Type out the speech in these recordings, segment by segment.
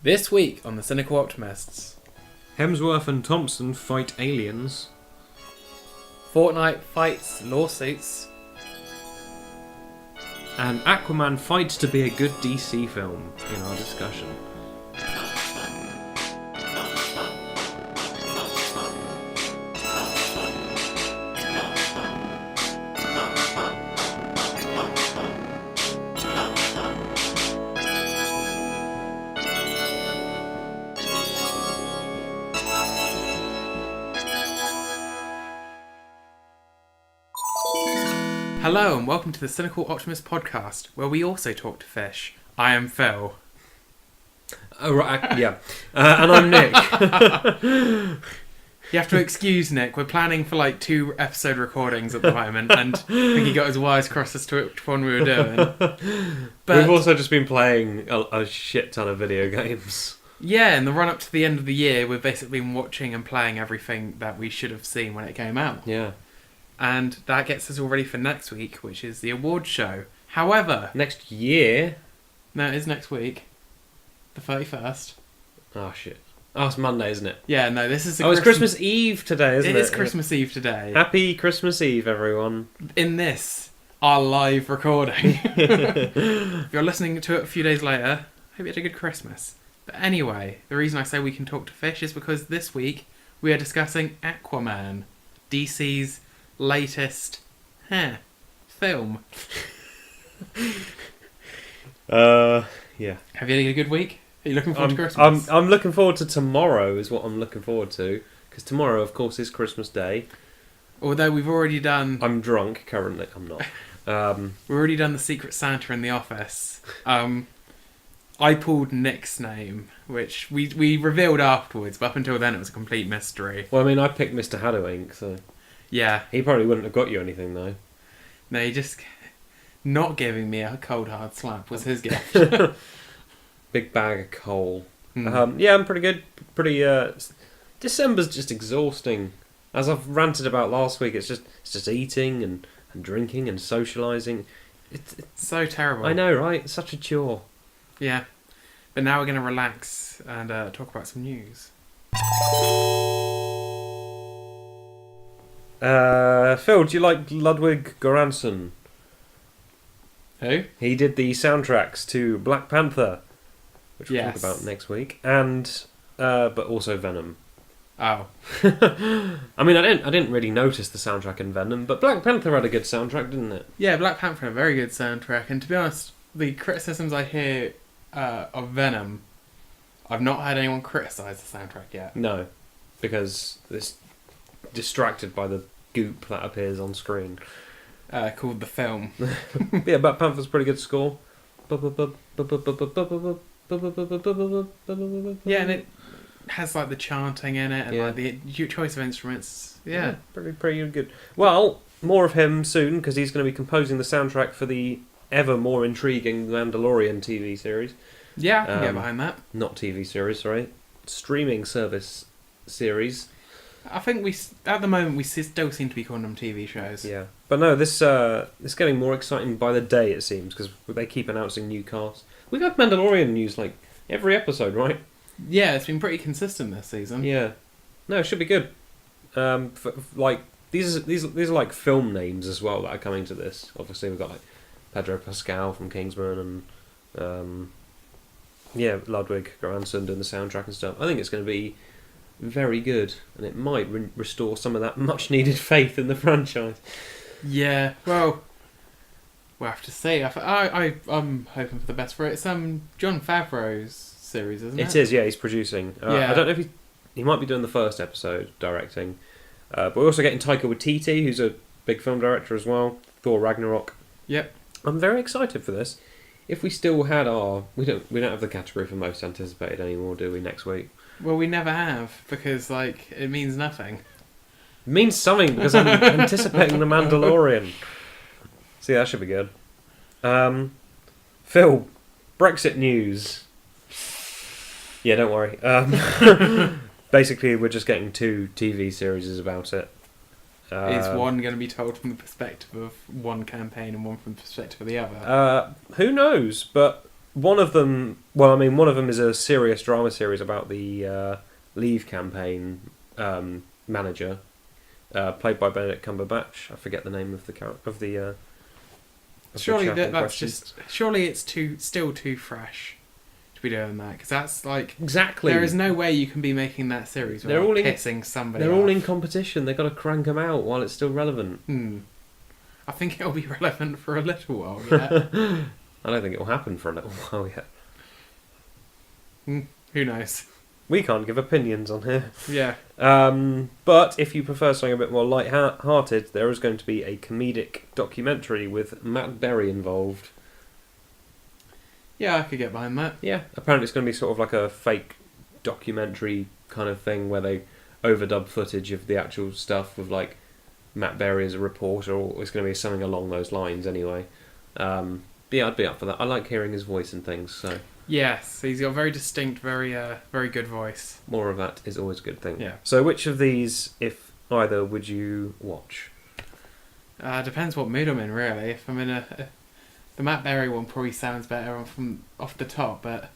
This week on the Cynical Optimists, Hemsworth and Thompson fight aliens. Fortnite fights lawsuits, And Aquaman fights to be a good DC film in our discussion. Hello and welcome to the Cynical Optimist podcast, where we also talk to fish. I am Phill. Oh, right, yeah. And I'm Nick. You have to excuse Nick, we're planning for like 2 episode recordings at the moment, and I think he got his wires crossed as to which one we were doing. But We've also just been playing a shit ton of video games. yeah, in the run up to the end of the year, we've basically been watching and playing everything that we should have seen when it came out. Yeah. And that gets us all ready for next week, which is the awards show. However... Next year? No, it is next week. The 31st. Oh, shit. Oh, it's Monday, isn't it? Yeah, no, this is... It's Christmas Eve today, isn't it? It is Christmas Eve today. Happy Christmas Eve, everyone. In this, our live recording. If you're listening to it a few days later, hope you had a good Christmas. But anyway, the reason I say we can talk to fish is because this week we are discussing Aquaman, DC's latest film. Yeah. Have you had a good week? Are you looking forward to Christmas? I'm looking forward to tomorrow, is what I'm looking forward to. Because tomorrow, of course, is Christmas Day. Although we've already done... I'm drunk currently. I'm not. We've already done the Secret Santa in the office. I pulled Nick's name, which we revealed afterwards, but up until then it was a complete mystery. Well, I mean, I picked Mr. Haddoink, so... Yeah. He probably wouldn't have got you anything, though. No, he just... Not giving me a cold hard slap was his gift. Big bag of coal. Mm. Yeah, I'm pretty good. December's just exhausting. As I've ranted about last week, it's just eating and drinking and socialising. It's so terrible. I know, right? It's such a chore. Yeah. But now we're going to relax and talk about some news. Phil, do you like Ludwig Göransson? Who? He did the soundtracks to Black Panther, which we'll Yes. talk about next week, and but also Venom. Oh. I mean, I didn't really notice the soundtrack in Venom, but Black Panther had a good soundtrack, didn't it? Yeah, Black Panther had a very good soundtrack, and to be honest, the criticisms I hear of Venom, I've not had anyone criticise the soundtrack yet. No, because it's distracted by the goop that appears on screen. Called the film. Yeah, Black Panther's a pretty good score. Yeah, and it has like the chanting in it and Yeah. like the choice of instruments. Yeah. pretty good. Well, more of him soon, because he's going to be composing the soundtrack for the ever more intriguing Mandalorian TV series. Yeah, I can get behind that. Not TV series, sorry. Streaming service series. I think at the moment we still seem to be calling them TV shows. Yeah, but no, this it's getting more exciting by the day, it seems, because they keep announcing new casts. We've had Mandalorian news like every episode, right? Yeah, it's been pretty consistent this season. Yeah, no, it should be good. Like these are like film names as well that are coming to this. Obviously, we've got like Pedro Pascal from Kingsman and Ludwig Göransson doing the soundtrack and stuff. I think it's going to be very good, and it might restore some of that much needed faith in the franchise. Yeah, well, we'll have to see. I'm hoping for the best for it. It's Jon Favreau's series, isn't it? It is, yeah. He's producing. Yeah. I don't know if he might be doing the first episode directing, but we're also getting Taika Waititi, who's a big film director as well. Thor Ragnarok. Yep. I'm very excited for this. If we still had we don't have the category for most anticipated anymore, do we? Next week. Well, we never have, because like it means nothing. It means something because I'm anticipating the Mandalorian. See, that should be good. Phil, Brexit news. Yeah, don't worry. Basically, we're just getting 2 TV series about it. Is one going to be told from the perspective of one campaign and one from the perspective of the other? Who knows? But one of them. Well, I mean, one of them is a serious drama series about the Leave campaign manager, played by Benedict Cumberbatch. I forget the name of the character of the. Surely surely it's still too fresh to be doing that, because that's like exactly. There is no way you can be making that series without pissing somebody. They're off. all in competition. They've got to crank them out while it's still relevant. I think it'll be relevant for a little while yet. I don't think it'll happen for a little while yet. Who knows? We can't give opinions on here. Yeah. But if you prefer something a bit more light-hearted, there is going to be a comedic documentary with Matt Berry involved. Yeah, I could get behind that. Yeah, apparently it's going to be sort of like a fake documentary kind of thing where they overdub footage of the actual stuff with like Matt Berry as a reporter, or it's going to be something along those lines anyway. But yeah, I'd be up for that. I like hearing his voice and things, so... Yes, he's got a very distinct, very good voice. More of that is always a good thing. Yeah. So which of these, if either, would you watch? Depends what mood I'm in, really. If I'm in the Matt Berry one probably sounds better from off the top, but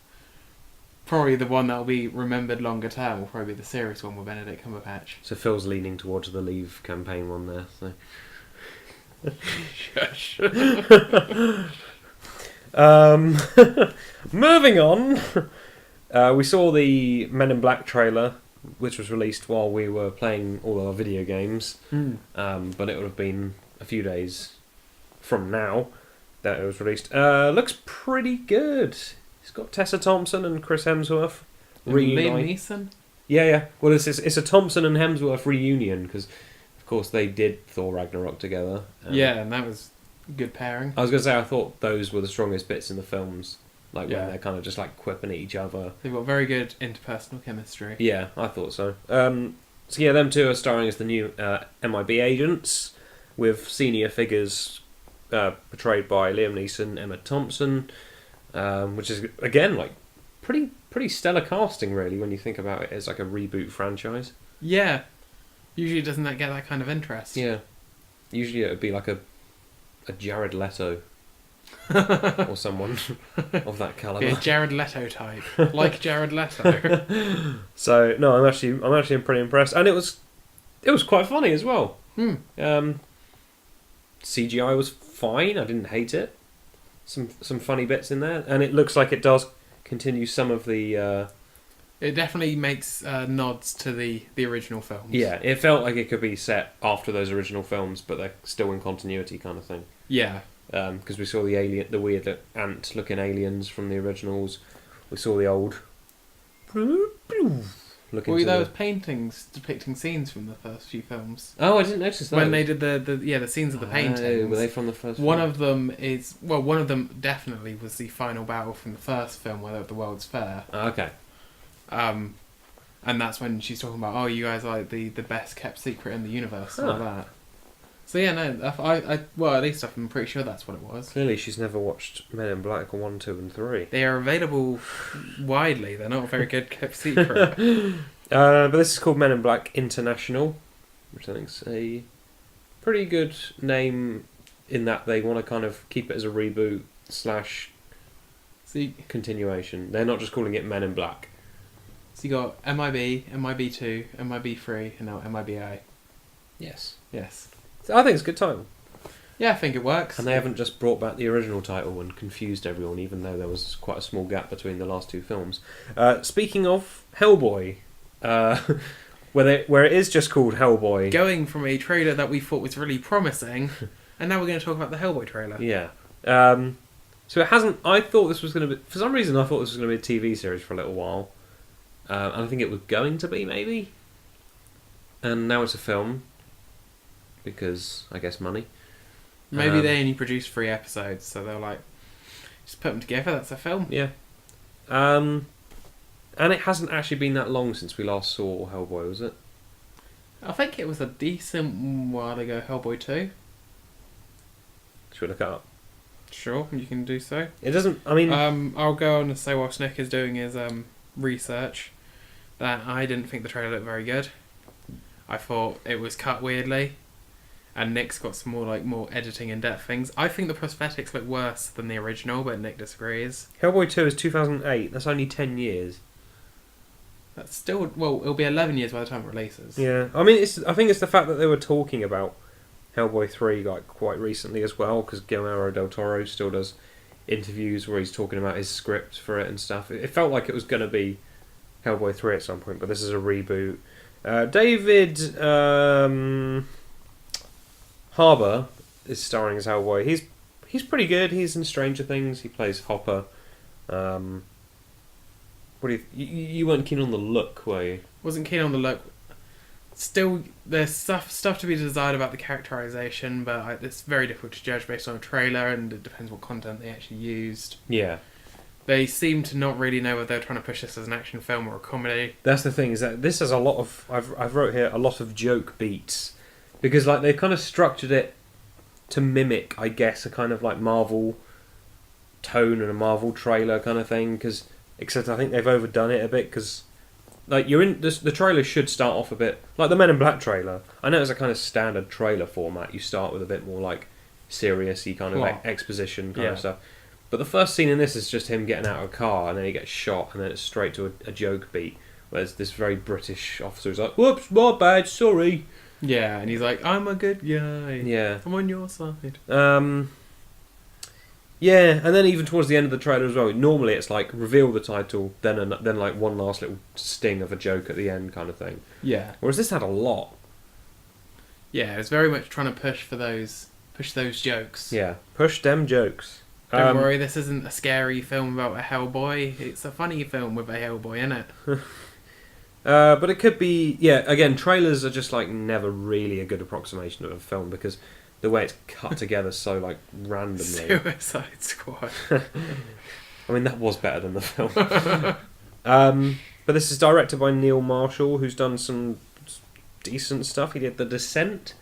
probably the one that'll be remembered longer term will probably be the serious one with Benedict Cumberbatch. So Phil's leaning towards the Leave campaign one there. So. Shush. Moving on, we saw the Men in Black trailer, which was released while we were playing all our video games. But it would have been a few days from now that it was released. Looks pretty good. It's got Tessa Thompson and Chris Hemsworth. Liam Neeson? Yeah. Well, it's a Thompson and Hemsworth reunion because, of course, they did Thor Ragnarok together. Yeah, and that was a good pairing. I was going to say, I thought those were the strongest bits in the films. Like Yeah. when they're kind of just like quipping at each other. They've got very good interpersonal chemistry. Yeah, I thought so. So yeah, them two are starring as the new MIB agents, with senior figures portrayed by Liam Neeson, Emma Thompson, which is again like pretty stellar casting really when you think about it as like a reboot franchise. Yeah. Usually doesn't that get that kind of interest? Yeah. Usually it would be like a Jared Leto. Or someone of that caliber. Be a Jared Leto type, like Jared Leto. So no, I'm actually pretty impressed, and it was quite funny as well. CGI was fine. I didn't hate it. Some funny bits in there, and it looks like it does continue some of the. It definitely makes nods to the original films. Yeah, it felt like it could be set after those original films, but they're still in continuity, kind of thing. Yeah. Because we saw the weird ant-looking aliens from the originals. We saw the old. Well, there was paintings depicting scenes from the first few films. Oh, I didn't notice that. When they did the scenes of the paintings. Were they from the first? One of them definitely was the final battle from the first film, where they're at the World's Fair. Okay. And that's when she's talking about, oh, you guys are like the best kept secret in the universe, and all that. So yeah, no, at least I'm pretty sure that's what it was. Clearly, she's never watched Men in Black 1, 2, and 3. They are available widely. They're not a very good kept secret. But this is called Men in Black International, which I think's a pretty good name in that they want to kind of keep it as a reboot / continuation. They're not just calling it Men in Black. So you got MIB, MIB2, MIB3, and now MIBI. Yes. So I think it's a good title. Yeah, I think it works. And they haven't just brought back the original title and confused everyone, even though there was quite a small gap between the last two films. Speaking of Hellboy, where it is just called Hellboy. Going from a trailer that we thought was really promising, and now we're going to talk about the Hellboy trailer. Yeah. So it hasn't... I thought this was going to be... For some reason, I thought this was going to be a TV series for a little while. And I think it was going to be, maybe. And now it's a film. Because, I guess, money. Maybe they only produced 3 episodes, so they're like, just put them together, that's a film. Yeah. And it hasn't actually been that long since we last saw Hellboy, was it? I think it was a decent while ago, Hellboy 2. Should we look it up? Sure, you can do so. It doesn't, I mean... I'll go on and say whilst Nick is doing his research, that I didn't think the trailer looked very good. I thought it was cut weirdly. and Nick's got some more editing in-depth things. I think the prosthetics look worse than the original, but Nick disagrees. Hellboy 2 is 2008. That's only 10 years. That's still... Well, it'll be 11 years by the time it releases. Yeah. I mean, I think it's the fact that they were talking about Hellboy 3 quite recently as well, because Guillermo del Toro still does interviews where he's talking about his script for it and stuff. It felt like it was going to be Hellboy 3 at some point, but this is a reboot. David Harbour is starring as Hellboy. He's pretty good. He's in Stranger Things. He plays Hopper. What do you weren't keen on the look, were you? Wasn't keen on the look. Still, there's stuff to be desired about the characterization, but it's very difficult to judge based on a trailer, and it depends what content they actually used. Yeah. They seem to not really know whether they're trying to push this as an action film or a comedy. That's the thing, is that this has a lot of... I've wrote here a lot of joke beats, because like they've kind of structured it to mimic, I guess, a kind of like Marvel tone and a Marvel trailer kind of thing, except I think they've overdone it a bit, because like you're in the trailer should start off a bit like the Men in Black trailer. I know it's a kind of standard trailer format. You start with a bit more like serious-y kind of like exposition kind of stuff. But the first scene in this is just him getting out of a car, and then he gets shot, and then it's straight to a joke beat, where there's this very British officer who's like, "Whoops, my bad, sorry." Yeah, and he's like, "I'm a good guy. Yeah. I'm on your side." Yeah, and then even towards the end of the trailer as well, normally it's like reveal the title, then like one last little sting of a joke at the end kind of thing. Yeah. Whereas this had a lot. Yeah, it's very much trying to push those jokes. Yeah, push them jokes. Don't worry, this isn't a scary film about a Hellboy. It's a funny film with a Hellboy in it. But it could be... Yeah, again, trailers are just like never really a good approximation of a film, because the way it's cut together so like randomly. Suicide Squad. I mean, that was better than the film. But this is directed by Neil Marshall, who's done some decent stuff. He did The Descent,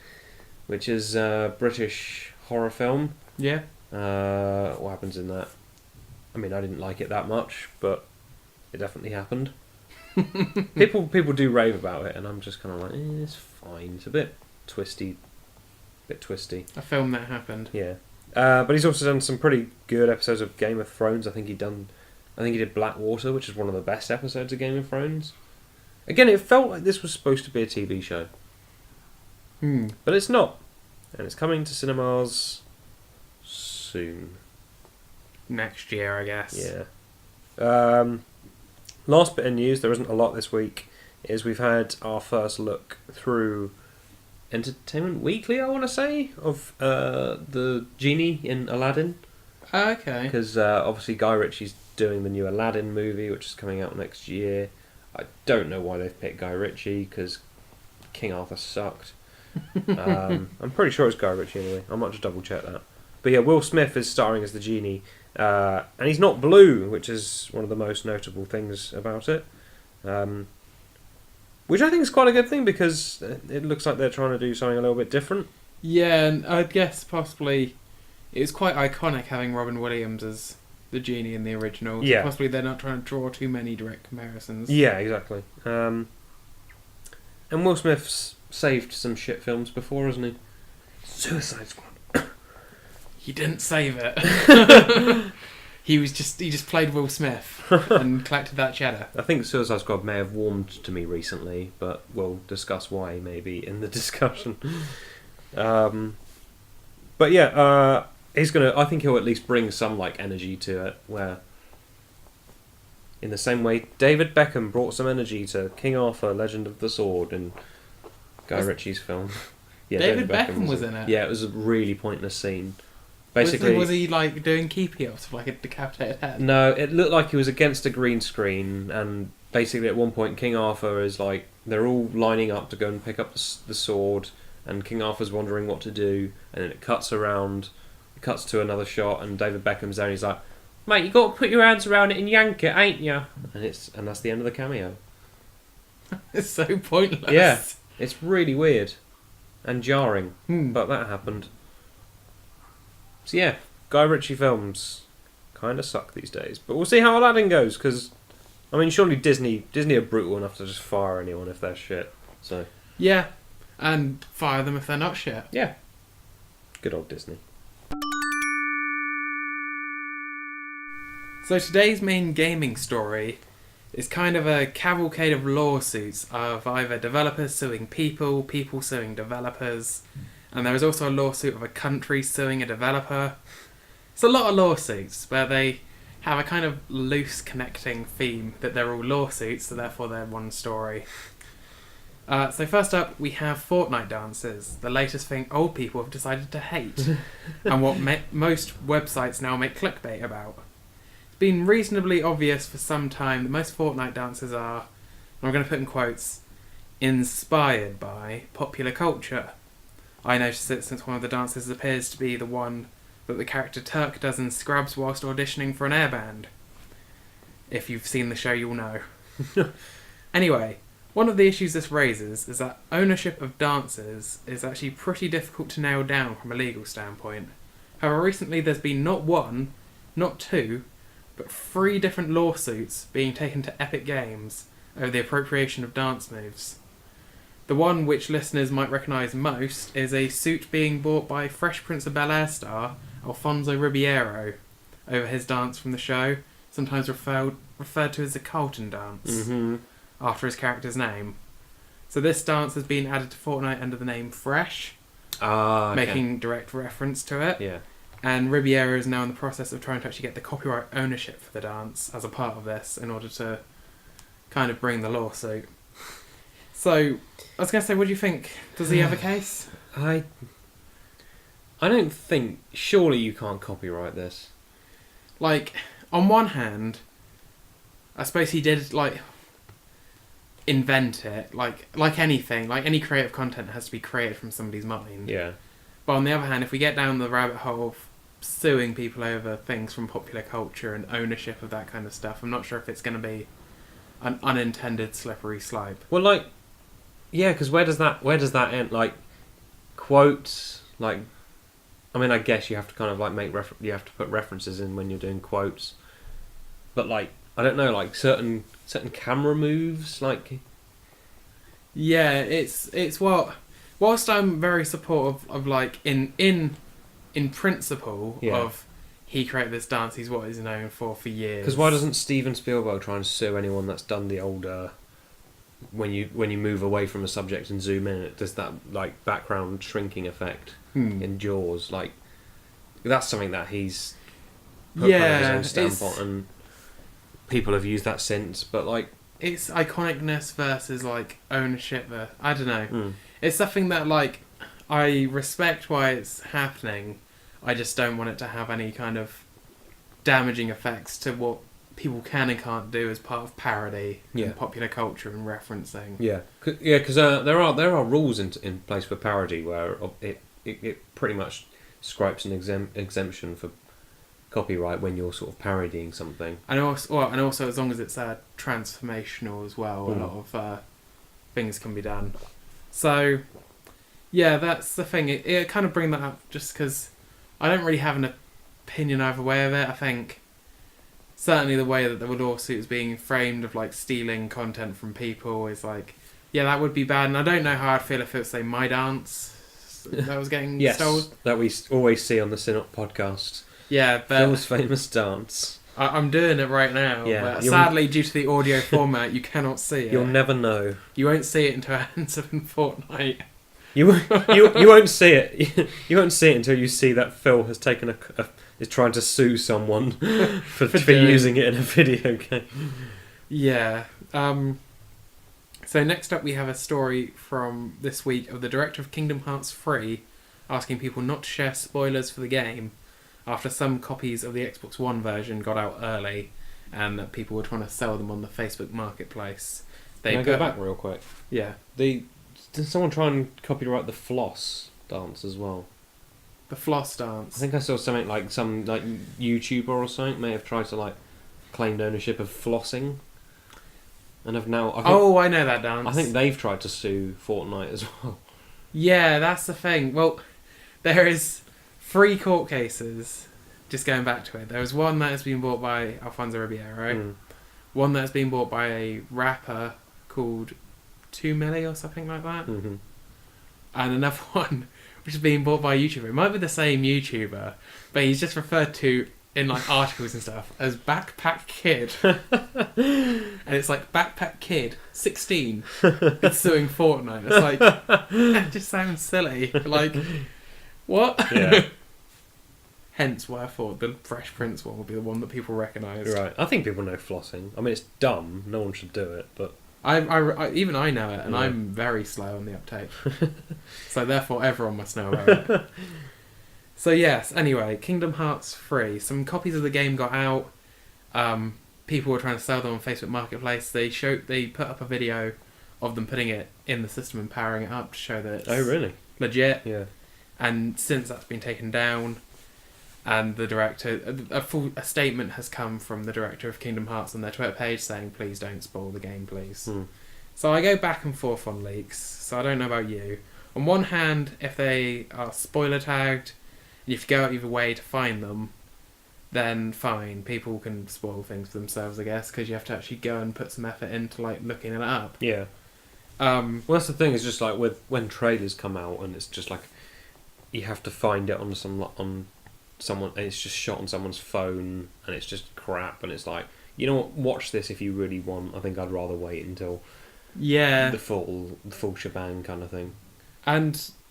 which is a British horror film. Yeah. What happens in that? I mean, I didn't like it that much, but it definitely happened. People do rave about it, and I'm just kind of like, it's fine. It's a bit twisty. A film that happened. Yeah. But he's also done some pretty good episodes of Game of Thrones. I think he did Blackwater, which is one of the best episodes of Game of Thrones. Again, it felt like this was supposed to be a TV show. But it's not. And it's coming to cinemas soon. Next year, I guess. Yeah. Last bit of news, there isn't a lot this week, is we've had our first look through Entertainment Weekly, I want to say, of the genie in Aladdin. Okay. Because obviously Guy Ritchie's doing the new Aladdin movie, which is coming out next year. I don't know why they've picked Guy Ritchie, because King Arthur sucked. I'm pretty sure it's Guy Ritchie anyway. I might just double check that. But yeah, Will Smith is starring as the genie, and he's not blue, which is one of the most notable things about it. Which I think is quite a good thing, because it looks like they're trying to do something a little bit different. Yeah, and I guess possibly it's quite iconic having Robin Williams as the genie in the original. So yeah. Possibly they're not trying to draw too many direct comparisons. Yeah, exactly. And Will Smith's saved some shit films before, hasn't he? Suicide Squad. He didn't save it. He just played Will Smith and collected that cheddar. I think Suicide Squad may have warmed to me recently, but we'll discuss why maybe in the discussion. But yeah, I think he'll at least bring some like energy to it, where in the same way David Beckham brought some energy to King Arthur, Legend of the Sword, in Guy Ritchie's film. Yeah, David Beckham was in it? Yeah, it was a really pointless scene. Basically, was he like doing keepy-ups with like a decapitated head? No, it looked like he was against a green screen, and basically at one point King Arthur is like, they're all lining up to go and pick up the sword, and King Arthur's wondering what to do, and then it cuts to another shot, and David Beckham's there, and he's like, "Mate, you got to put your hands around it and yank it, ain't you?" And that's the end of the cameo. It's so pointless. Yeah, it's really weird and jarring, Hmm. but that happened. So yeah, Guy Ritchie films kind of suck these days, but we'll see how Aladdin goes, because I mean, surely Disney are brutal enough to just fire anyone if they're shit. So Yeah, and fire them if they're not shit. yeah, Good old Disney. So today's main gaming story is kind of a cavalcade of lawsuits of either developers suing people, people suing developers, and there is also a lawsuit of a country suing a developer. It's a lot of lawsuits where they have a kind of loose connecting theme that they're all lawsuits, so therefore they're one story. So first up, we have Fortnite dances, the latest thing old people have decided to hate, and what most websites now make clickbait about. It's been reasonably obvious for some time that most Fortnite dances are, and I'm going to put in quotes, inspired by popular culture. I noticed it since one of the dances appears to be the one that the character Turk does in Scrubs whilst auditioning for an airband. If you've seen the show, you'll know. Anyway, one of the issues this raises is that ownership of dances is actually pretty difficult to nail down from a legal standpoint. However, recently there's been not one, not two, but 3 different lawsuits being taken to Epic Games over the appropriation of dance moves. The one which listeners might recognise most is a suit being brought by Fresh Prince of Bel-Air star Alfonso Ribeiro over his dance from the show, sometimes referred to as the Carlton dance, after his character's name. So this dance has been added to Fortnite under the name Fresh, making direct reference to it. Yeah. And Ribeiro is now in the process of trying to actually get the copyright ownership for the dance as a part of this in order to kind of bring the lawsuit. So, I was going to say, what do you think? Does he have a case? I don't think... Surely you can't copyright this. Like, on one hand, I suppose he did, like, invent it. Like anything, like any creative content has to be created from somebody's mind. Yeah. But on the other hand, if we get down the rabbit hole of suing people over things from popular culture and ownership of that kind of stuff, I'm not sure if it's going to be an unintended slippery slope. Well, like, yeah, because where does that end? Like, quotes, like, I mean, I guess you have to kind of like you have to put references in when you're doing quotes, but like, I don't know, like certain camera moves, like. Yeah, it's what. Whilst I'm very supportive of like in principle of he created this dance, he's what he's known for years. Because why doesn't Steven Spielberg try and sue anyone that's done the old when you move away from a subject and zoom in, it does that like background shrinking effect in Jaws? Like that's something that he's put his own stamp on, and people have used that since. But like it's iconicness versus like ownership. I don't know. It's something that, like, I respect why it's happening. I just don't want it to have any kind of damaging effects to what people can and can't do as part of parody and popular culture and referencing. Yeah, because there are rules in place for parody where it pretty much scripes an exemption for copyright when you're sort of parodying something. And also as long as it's transformational as well, a lot of things can be done. So, yeah, that's the thing. It kind of bring that up just because I don't really have an opinion either way of it. I think certainly the way that the lawsuit is being framed of like stealing content from people is like, yeah, that would be bad. And I don't know how I'd feel if it was, say, my dance that was getting stolen. That we always see on the Synop podcast. Yeah, but Phil's famous dance. I'm doing it right now, but sadly, due to the audio format, you cannot see it. You'll never know. You won't see it until it ends up in Fortnite. You won't see it. You won't see it until you see that Phil has taken is trying to sue someone for using it in a video game. Yeah. So next up, we have a story from this week of the director of Kingdom Hearts 3 asking people not to share spoilers for the game after some copies of the Xbox One version got out early and that people were trying to sell them on the Facebook marketplace. Can I go back real quick? Yeah. Did someone try and copyright the floss dance as well? The floss dance? I think I saw something like some like YouTuber or something may have tried to like claimed ownership of flossing and have now... I know that dance. I think they've tried to sue Fortnite as well. Yeah, that's the thing. Well, there is 3 court cases, just going back to it. There was one that has been bought by Alfonso Ribeiro, one that has been bought by a rapper called 2 Milli or something like that, and another one which is being bought by a YouTuber. It might be the same YouTuber, but he's just referred to in like articles and stuff as Backpack Kid. And it's like Backpack Kid, 16, is suing Fortnite. It's like, that just sounds silly. Like, what? Yeah. Hence why I thought the Fresh Prince one would be the one that people recognise. Right. I think people know flossing. I mean, it's dumb. No one should do it, but... Even I know it, and Yeah. I'm very slow on the uptake. So therefore everyone must know about it. So yes, anyway, Kingdom Hearts 3. Some copies of the game got out. People were trying to sell them on Facebook Marketplace. They put up a video of them putting it in the system and powering it up to show that it's really? legit. Yeah. And since that's been taken down, and the director, a statement has come from the director of Kingdom Hearts on their Twitter page saying, please don't spoil the game, please. So I go back and forth on leaks, so I don't know about you. On one hand, if they are spoiler tagged, and you have to go out of your way to find them, then fine, people can spoil things for themselves, I guess, because you have to actually go and put some effort into like looking it up. Yeah. Well, that's the thing, is just like when trailers come out and it's just like you have to find it on someone, and it's just shot on someone's phone, and it's just crap, and it's like, you know what, watch this if you really want. I think I'd rather wait until the full shebang kind of thing.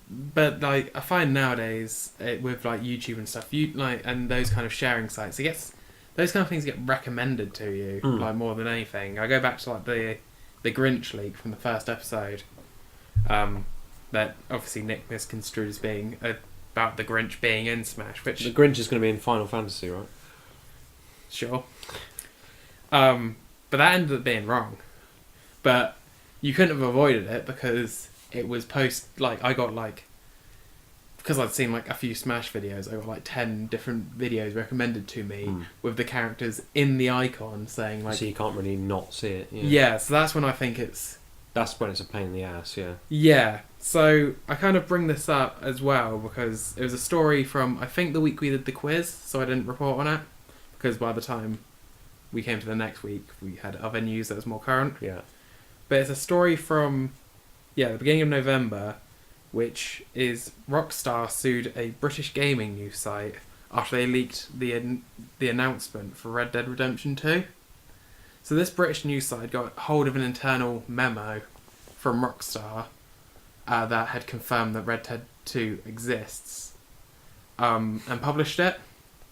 But like I find nowadays with like YouTube and stuff, and those kind of sharing sites, those kind of things get recommended to you like more than anything. I go back to like the Grinch leak from the first episode, that obviously Nick misconstrued as being about the Grinch being in Smash, which the Grinch is going to be in Final Fantasy, right? Sure. But that ended up being wrong. But you couldn't have avoided it because it was I got like, because I'd seen like a few Smash videos, I got like 10 different videos recommended to me with the characters in the icon saying like... So you can't really not see it. Yeah, so that's when I think it's... That's when it's a pain in the ass, yeah. Yeah, so I kind of bring this up as well because it was a story from, I think, the week we did the quiz, so I didn't report on it, because by the time we came to the next week, we had other news that was more current. Yeah. But it's a story from, the beginning of November, which is Rockstar sued a British gaming news site after they leaked the announcement for Red Dead Redemption 2. So this British news site got hold of an internal memo from Rockstar that had confirmed that Red Dead 2 exists, and published it.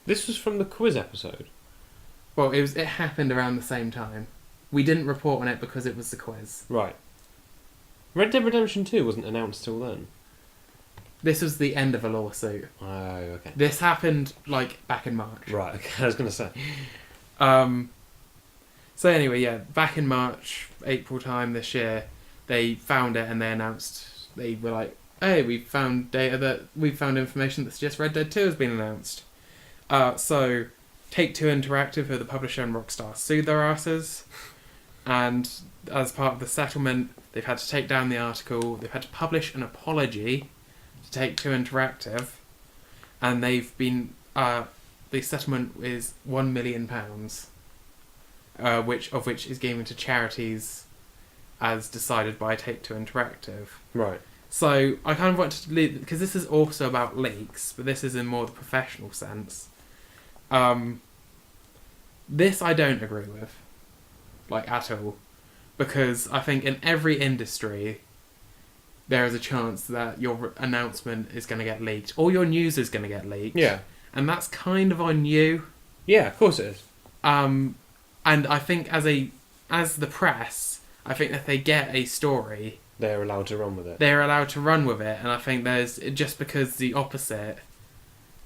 This was from the quiz episode? Well, it happened around the same time. We didn't report on it because it was the quiz. Right. Red Dead Redemption 2 wasn't announced till then? This was the end of a lawsuit. Oh, okay. This happened, like, back in March. Right, okay, I was going to say. So anyway, back in March, April time this year, they found it and they announced, they were like, hey, we found information that suggests Red Dead 2 has been announced. So Take-Two Interactive, who are the publisher, and Rockstar sued their asses, and as part of the settlement, they've had to take down the article, they've had to publish an apology to Take-Two Interactive, and they've been, the settlement is £1 million, which is given to charities as decided by Take-Two Interactive. Right. So I kind of want to leave, because this is also about leaks, but this is in more the professional sense. This I don't agree with, like, at all, because I think in every industry there is a chance that your announcement is going to get leaked, or your news is going to get leaked. Yeah. And that's kind of on you. Yeah, of course it is. And I think as the press, I think if they get a story, they're allowed to run with it. They're allowed to run with it, and I think there's, just because the opposite,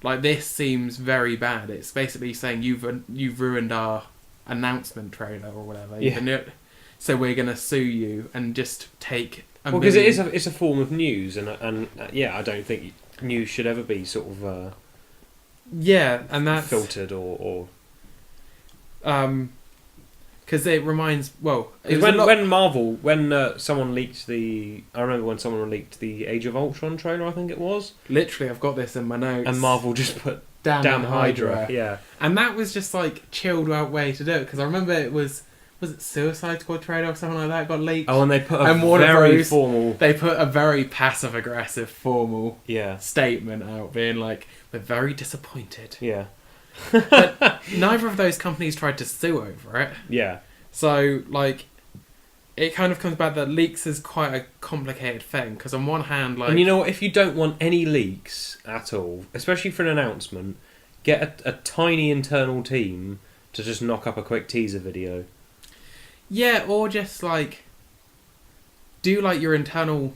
like, this seems very bad. It's basically saying you've ruined our announcement trailer or whatever. Yeah. So we're gonna sue you and just take a because it's a form of news, and I don't think news should ever be sort of and that's filtered or because it reminds when someone leaked I remember when someone leaked the Age of Ultron trailer, I think it was. Literally, I've got this in my notes. And Marvel just put Damn Hydra. Yeah. And that was just like chilled out way to do it, because I remember it was was it Suicide Squad trailer or something like that got leaked? Oh, and they put a And Warner very Bros. formal... They put a very passive-aggressive, formal Yeah. statement out, being like, "We're very disappointed." Yeah. But neither of those companies tried to sue over it. Yeah. So, like, it kind of comes back that leaks is quite a complicated thing, because on one hand, like... And you know what? If you don't want any leaks at all, especially for an announcement, get a tiny internal team to just knock up a quick teaser video. Yeah, or just, like, do, like, your internal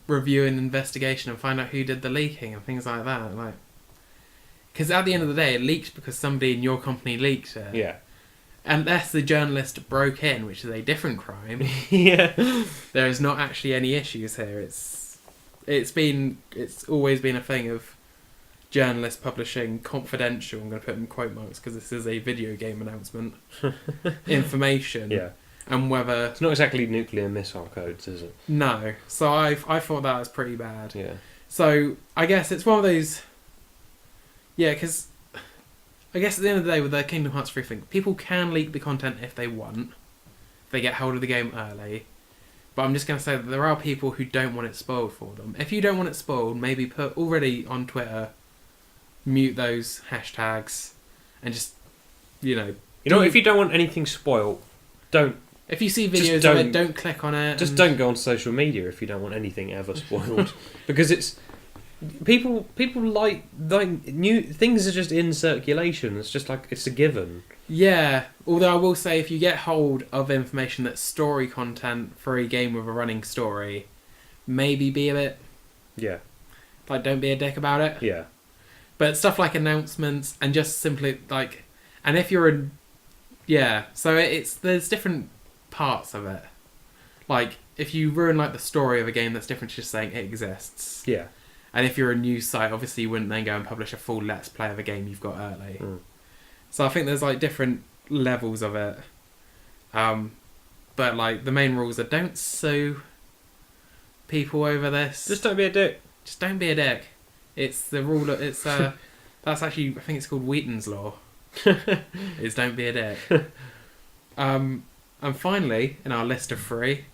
review and investigation and find out who did the leaking and things like that. Like, because at the end of the day, it leaked because somebody in your company leaked it. Yeah. Unless the journalist broke in, which is a different crime. Yeah. There is not actually any issues here. It's always been a thing of journalists publishing confidential, I'm going to put in quote marks because this is a video game announcement, information. Yeah. And whether... It's not exactly nuclear missile codes, is it? No. So I thought that was pretty bad. Yeah. So I guess it's one of those... Yeah, because I guess at the end of the day with the Kingdom Hearts 3 thing, people can leak the content if they want. If they get hold of the game early. But I'm just going to say that there are people who don't want it spoiled for them. If you don't want it spoiled, maybe put already on Twitter, mute those hashtags, and just, You know, if you don't want anything spoiled, don't... If you see videos of it, don't click on it. Just don't go on social media if you don't want anything ever spoiled. Because it's... People like new things are just in circulation. It's just like it's a given. Yeah, although I will say if you get hold of information that's story content for a game with a running story, maybe be a bit... Yeah. Like, don't be a dick about it. Yeah. But stuff like announcements and just simply, like... And if you're a... Yeah, so there's different parts of it. Like, if you ruin, like, the story of a game, that's different to just saying it exists. Yeah. And if you're a news site, obviously you wouldn't then go and publish a full Let's Play of a game you've got early. Mm. So I think there's, like, different levels of it. But, like, the main rules are don't sue people over this. Just don't be a dick. Just don't be a dick. It's the rule that it's... that's actually... I think it's called Wheaton's Law. Is don't be a dick. And finally, in our list of 3...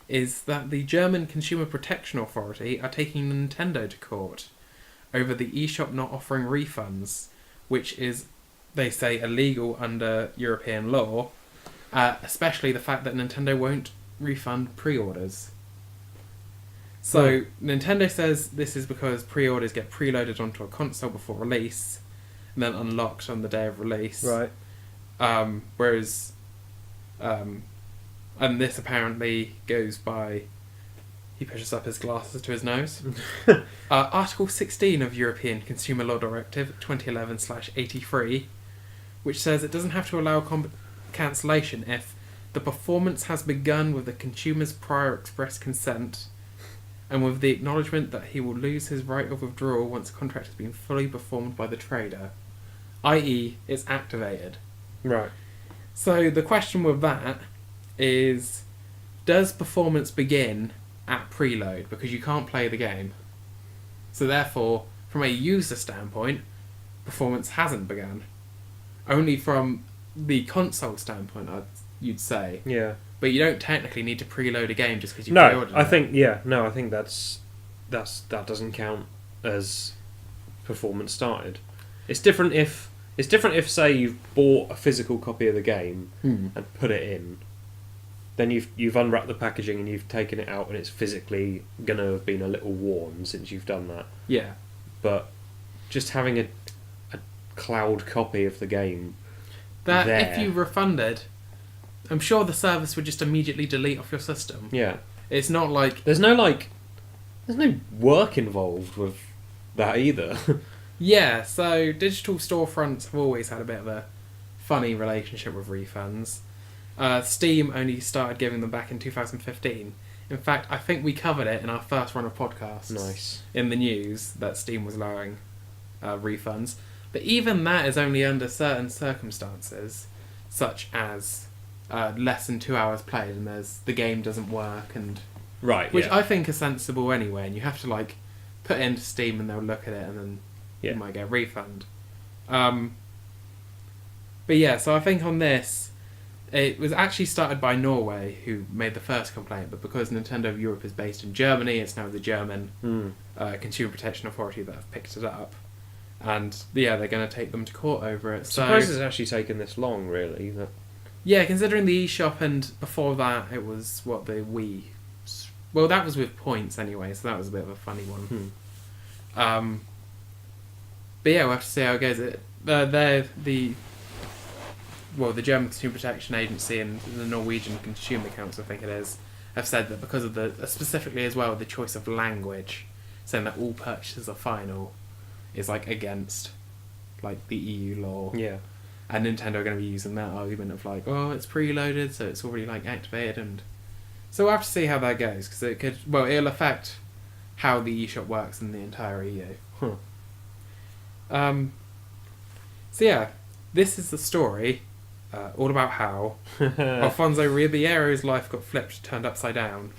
is that the German Consumer Protection Authority are taking Nintendo to court over the eShop not offering refunds, which is, they say, illegal under European law, especially the fact that Nintendo won't refund pre-orders. So, Nintendo says this is because pre-orders get preloaded onto a console before release, and then unlocked on the day of release. Right. Whereas... and this apparently goes by... He pushes up his glasses to his nose. Article 16 of European Consumer Law Directive 2011/83, which says it doesn't have to allow cancellation if the performance has begun with the consumer's prior express consent and with the acknowledgement that he will lose his right of withdrawal once the contract has been fully performed by the trader, i.e. it's activated. Right. So the question with that is, does performance begin at preload? Because you can't play the game. So therefore, from a user standpoint, performance hasn't begun. Only from the console standpoint, you'd say. Yeah. But you don't technically need to preload a game just because you No, pre-ordered I it. think that doesn't count as performance started. It's different if say you've bought a physical copy of the game and put it in. Then you've unwrapped the packaging and you've taken it out and it's physically gonna have been a little worn since you've done that. Yeah. But just having a cloud copy of the game That there. if you refunded, I'm sure the service would just immediately delete off your system. Yeah. It's not like... There's no work involved with that either. Yeah, so digital storefronts have always had a bit of a funny relationship with refunds. Steam only started giving them back in 2015. In fact, I think we covered it in our first run of podcasts. Nice. In the news that Steam was allowing refunds. But even that is only under certain circumstances, such as less than 2 hours played and the game doesn't work, and Right, which yeah. I think is sensible anyway, and you have to like put it into Steam and they'll look at it and then you might get a refund. But yeah, so I think on this, It was actually started by Norway, who made the first complaint, but because Nintendo Europe is based in Germany, it's now the German Consumer Protection Authority that have picked it up. And yeah, they're going to take them to court over it. So, surprised it's actually taken this long, really. yeah, considering the eShop, and before that it was, the Wii. Well, that was with points anyway, so that was a bit of a funny one. But yeah, we'll have to see how it goes. They're the German Consumer Protection Agency and the Norwegian Consumer Council, I think it is, have said that because of specifically as well, the choice of language, saying that all purchases are final, is like against like the EU law. Yeah. And Nintendo are going to be using that argument of like, oh, it's preloaded, so it's already like activated, and so we'll have to see how that goes, because it'll affect how the eShop works in the entire EU. So yeah, this is the story, all about how Alfonso Ribeiro's life got turned upside down.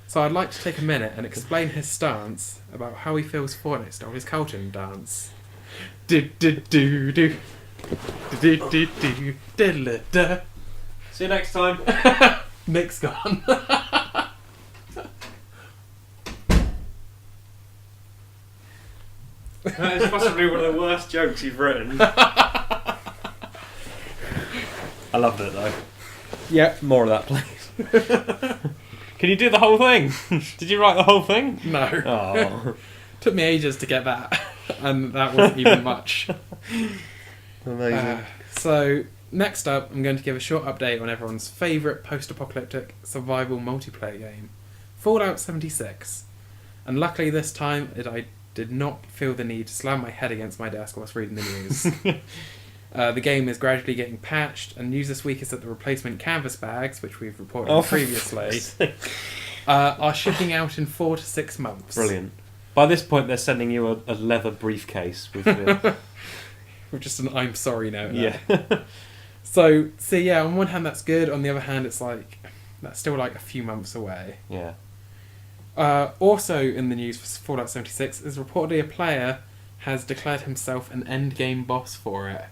So I'd like to take a minute and explain his stance about how he feels Fortnite stole his Colton dance. Do do do do. Do do do do do. See you next time. Nick's gone. That is possibly one of the worst jokes you've written. I loved it though. Yep. More of that, please. Can you do the whole thing? Did you write the whole thing? No. Oh. Took me ages to get that, and that wasn't even much. Amazing. So, next up, I'm going to give a short update on everyone's favourite post-apocalyptic survival multiplayer game, Fallout 76. And luckily this time, I did not feel the need to slam my head against my desk whilst reading the news. The game is gradually getting patched, and news this week is that the replacement canvas bags, which we've reported on previously, are shipping out in 4 to 6 months. Brilliant. By this point, they're sending you a leather briefcase with with just an I'm sorry note. Yeah. So yeah, on one hand that's good, on the other hand it's like, that's still like a few months away. Yeah. Also in the news for Fallout 76 is reportedly a player has declared himself an endgame boss for it.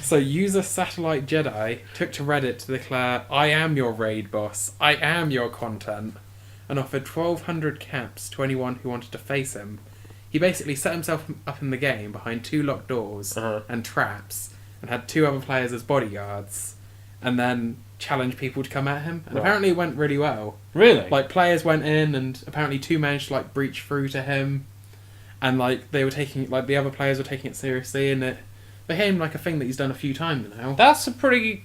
So user Satellite Jedi took to Reddit to declare, I am your raid boss, I am your content, and offered 1,200 caps to anyone who wanted to face him. He basically set himself up in the game behind 2 locked doors and traps, and had 2 other players as bodyguards, and then challenged people to come at him. And apparently it went really well. Really? Like, players went in, and apparently 2 managed to like breach through to him, and like they were taking, like the other players were taking it seriously, and it became like a thing that he's done a few times now. That's a pretty.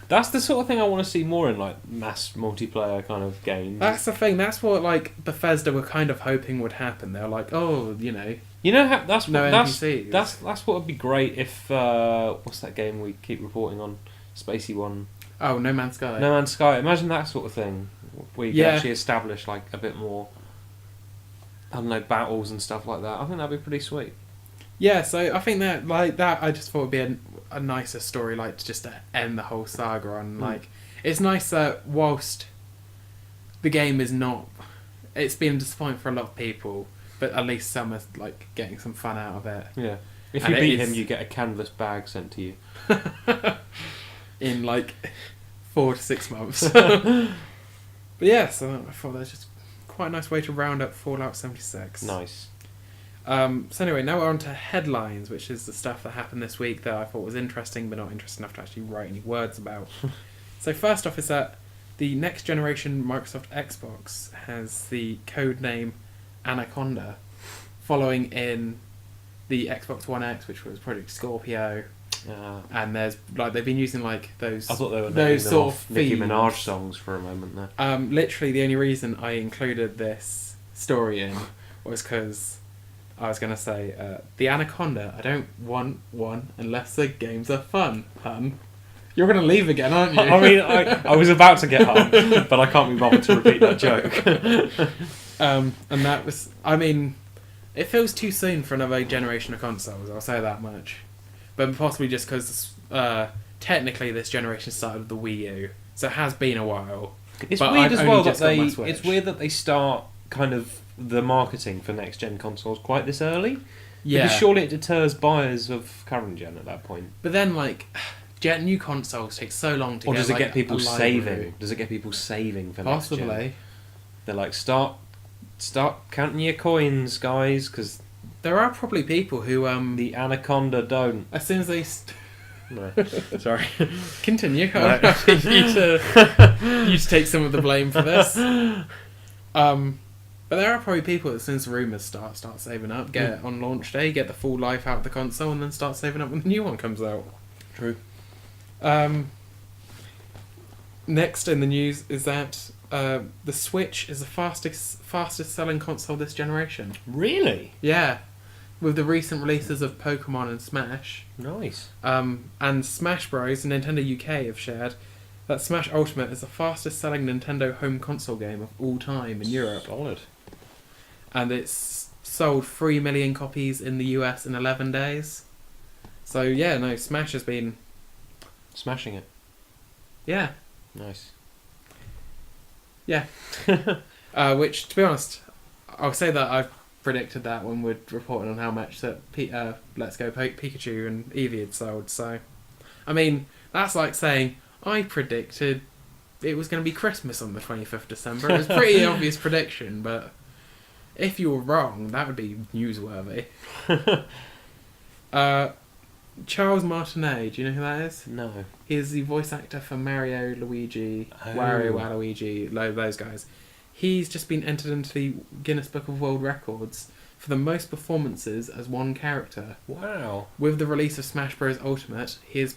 That's the sort of thing I want to see more in like mass multiplayer kind of games. That's the thing. That's what like Bethesda were kind of hoping would happen. They were like, oh, You know how that's no what, NPCs. That's what would be great if what's that game we keep reporting on? Spacey one. Oh, No Man's Sky. No Man's Sky. Imagine that sort of thing where you can actually establish like a bit more. I don't know, battles and stuff like that. I think that'd be pretty sweet. Yeah, so I think that like that I just thought would be a nicer story, like just to end the whole saga on. Like, it's nice that whilst the game is not, it's been a disappointment for a lot of people, but at least some are like getting some fun out of it. Yeah. If you beat him, you get a canvas bag sent to you. In like 4 to 6 months. But yeah, so I thought that was just quite a nice way to round up Fallout 76. Nice. So anyway, now we're on to headlines, which is the stuff that happened this week that I thought was interesting, but not interesting enough to actually write any words about. So first off is that the next generation Microsoft Xbox has the code name Anaconda, following in the Xbox One X, which was Project Scorpio. And there's like they've been using like those. I thought they were those naming sort off of Nicki themes. Minaj songs for a moment there. Literally, the only reason I included this story in was because I was going to say the Anaconda. I don't want one unless the games are fun, hun. You're going to leave again, aren't you? I mean, I was about to get home, but I can't be bothered to repeat that joke. And that was, I mean, it feels too soon for another generation of consoles. I'll say that much. But possibly just because technically this generation started with the Wii U, so it has been a while. It's but weird I've as only well that just got my Switch. it's weird that they start kind of the marketing for next gen consoles quite this early. Yeah. Because surely it deters buyers of current gen at that point. But then, like, Jet new consoles take so long to Or get. does it like, get people a saving? library. Does it get people saving for next gen? Possibly. They're like, start counting your coins, guys, because There are probably people who the Anaconda don't. as soon as they No, sorry. continue, Right. I'm happy you to take some of the blame for this. But there are probably people that, since rumours start saving up, get it on launch day, get the full life out of the console, and then start saving up when the new one comes out. True. Next in the news is that the Switch is the fastest selling console this generation. Really? Yeah, with the recent releases of Pokemon and Smash. Nice. And Smash Bros. and Nintendo UK have shared that Smash Ultimate is the fastest selling Nintendo home console game of all time in Europe. Solid. And it's sold 3 million copies in the US in 11 days. So yeah, no, Smash has been... Smashing it. Yeah. Nice. Yeah. Which, to be honest, I'll say that I've predicted that when we're reporting on how much that Let's Go Pikachu and Eevee had sold. So, I mean, that's like saying I predicted it was going to be Christmas on the 25th December. It was a pretty obvious prediction, but if you were wrong, that would be newsworthy. Charles Martinet, do you know who that is? No. He's the voice actor for Mario, Luigi, Oh. Wario, Waluigi, those guys. He's just been entered into the Guinness Book of World Records for the most performances as one character. Wow. With the release of Smash Bros. Ultimate, he has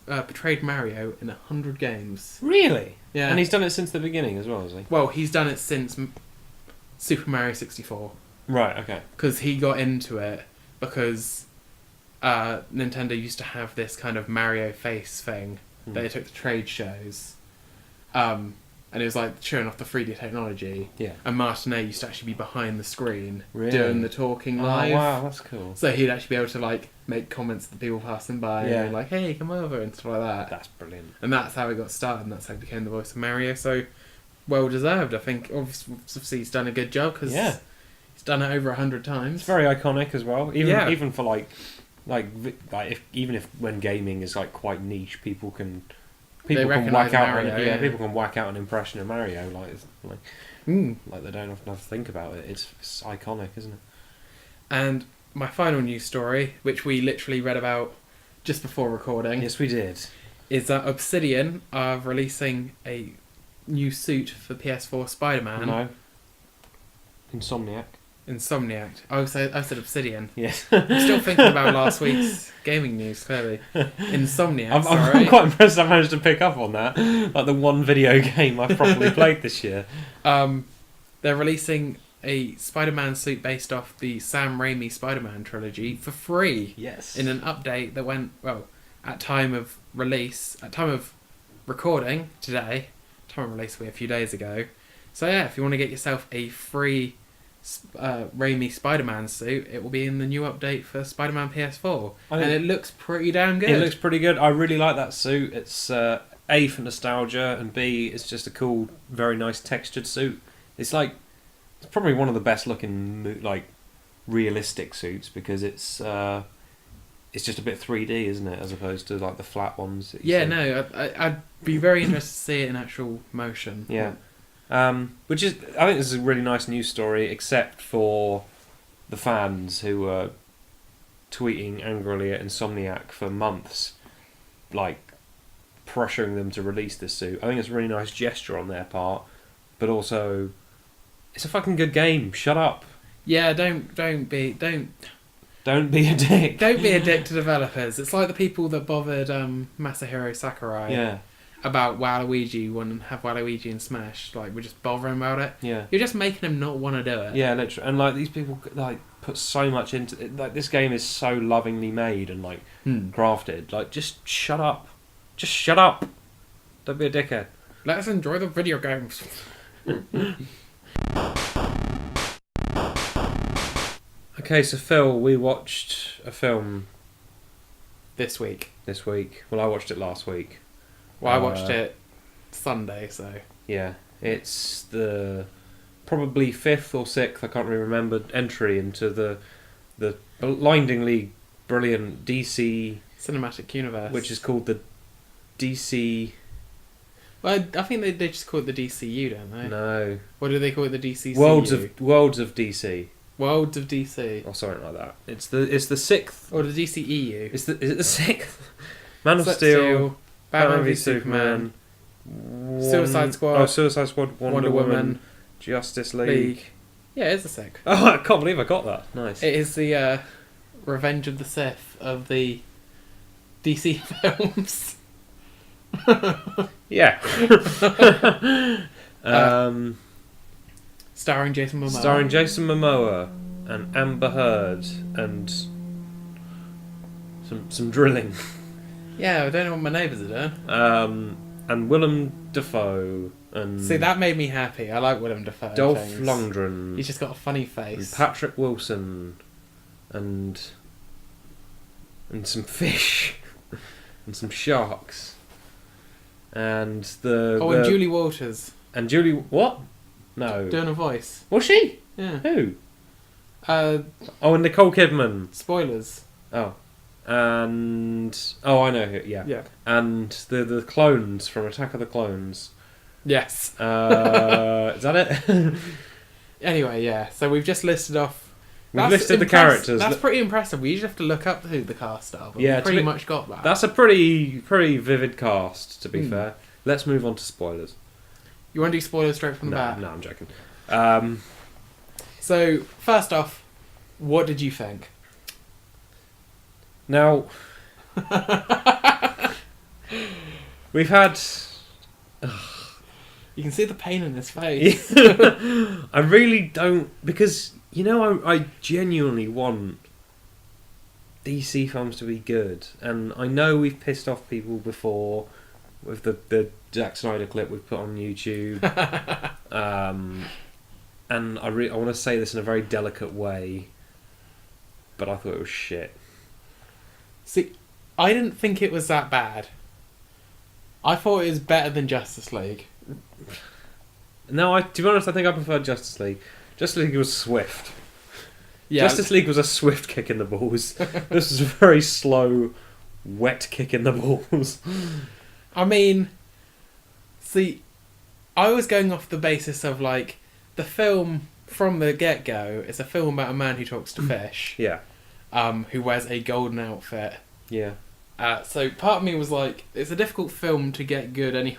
portrayed Mario in 100 games. Really? Yeah. And he's done it since the beginning as well, has he? Well, he's done it since Super Mario 64. Right, okay. Because he got into it because Nintendo used to have this kind of Mario face thing that they took to trade shows. And it was like showing off the 3D technology. Yeah. And Martinet used to actually be behind the screen Really? doing the talking live. Oh, wow, that's cool. So he'd actually be able to like make comments to the people passing by Yeah. and be like, hey, come over and stuff like that. That's brilliant. And that's how he got started and that's how he became the voice of Mario. So well deserved. I think obviously he's done a good job because he's done it over 100 times. It's very iconic as well. Yeah. Even for even if when gaming is like quite niche, people can recognise whack out Mario, yeah. people can whack out an impression of Mario like they don't often have to think about it. It's iconic, isn't it? And my final news story, which we literally read about just before recording, Yes, we did. is that Obsidian are releasing a new suit for PS4 Spider-Man. No. Insomniac. Insomniac. I said Obsidian. Yes. I'm still thinking about last week's gaming news, clearly. Insomniac, sorry. I'm quite impressed I managed to pick up on that. Like the one video game I've probably played this year. They're releasing a Spider-Man suit based off the Sam Raimi Spider-Man trilogy for free. Yes. In an update that went, well, at time of recording today, time of release will be a few days ago. So yeah, if you want to get yourself a free Raimi Spider-Man suit, it will be in the new update for Spider-Man PS4. And it looks pretty damn good. It looks pretty good. I really like that suit. It's A, for nostalgia, and B, it's just a cool, very nice textured suit. It's probably one of the best looking realistic suits because it's just a bit 3D, isn't it, as opposed to like the flat ones. That you see. No, I'd be very interested to see it in actual motion. Yeah. Which is, I think this is a really nice news story, except for the fans who were tweeting angrily at Insomniac for months, like pressuring them to release this suit. I think it's a really nice gesture on their part, but also it's a fucking good game. Shut up. Yeah, don't be a dick. Don't be a dick to developers. It's like the people that bothered Masahiro Sakurai about Waluigi, want to have Waluigi in Smash. Like, we're just bothering about it. Yeah. You're just making them not want to do it. Yeah, literally. And like these people like put so much into it. Like, this game is so lovingly made and like crafted. Like, just shut up. Just shut up. Don't be a dickhead. Let us enjoy the video games. Okay, so Phil, we watched a film This week. this week. Well, I watched it last week. Well, I watched it Sunday, so... Yeah, it's the probably 5th or 6th, I can't really remember, entry into the blindingly brilliant DC Cinematic Universe. which is called the DC. Well, I think they just call it the DCU, don't they? No. What do they call it? The DCCU? Worlds of DC. Worlds of DC. Or something like that. It's the sixth. Or the DCEU. Is it the sixth? Man of Steel, Batman v Superman, Suicide Squad. Oh, Suicide Squad, Wonder Woman, Justice League. Yeah, it is the sixth. Oh, I can't believe I got that. Nice. It is the Revenge of the Sith of the DC films. Yeah. Starring Jason Momoa. Starring Jason Momoa and Amber Heard and some drilling. Yeah, I don't know what my neighbours are doing. And Willem Dafoe and See, that made me happy. I like Willem Dafoe. Dolph things. Lundgren. He's just got a funny face. And Patrick Wilson and some fish and some sharks and and Julie Walters. And Julie what? No. Doing a voice. Was she? Yeah. Who? And Nicole Kidman. Spoilers. Oh. And I know who. Yeah. Yeah. And the clones from Attack of the Clones. Yes. Is that it? Anyway, yeah. So we've just listed off. We've listed the characters. That's pretty impressive. We usually have to look up who the cast are. But Yeah, we've pretty much got that. That's a pretty vivid cast, to be fair. Let's move on to spoilers. You want to do spoilers straight from the bat? No, I'm joking. So, first off, what did you think? Now, we've had... You can see the pain in his face. I really don't... Because, I genuinely want DC films to be good. And I know we've pissed off people before with the Zack Snyder clip we've put on YouTube. And I want to say this in a very delicate way, but I thought it was shit. See, I didn't think it was that bad. I thought it was better than Justice League. No, to be honest, I think I preferred Justice League. Justice League was swift. Yeah. Justice League was a swift kick in the balls. This was a very slow, wet kick in the balls. I mean, see, I was going off the basis of, like, the film from the get-go is a film about a man who talks to fish. Yeah. Who wears a golden outfit. Yeah. So part of me was like, it's a difficult film to get good anyway.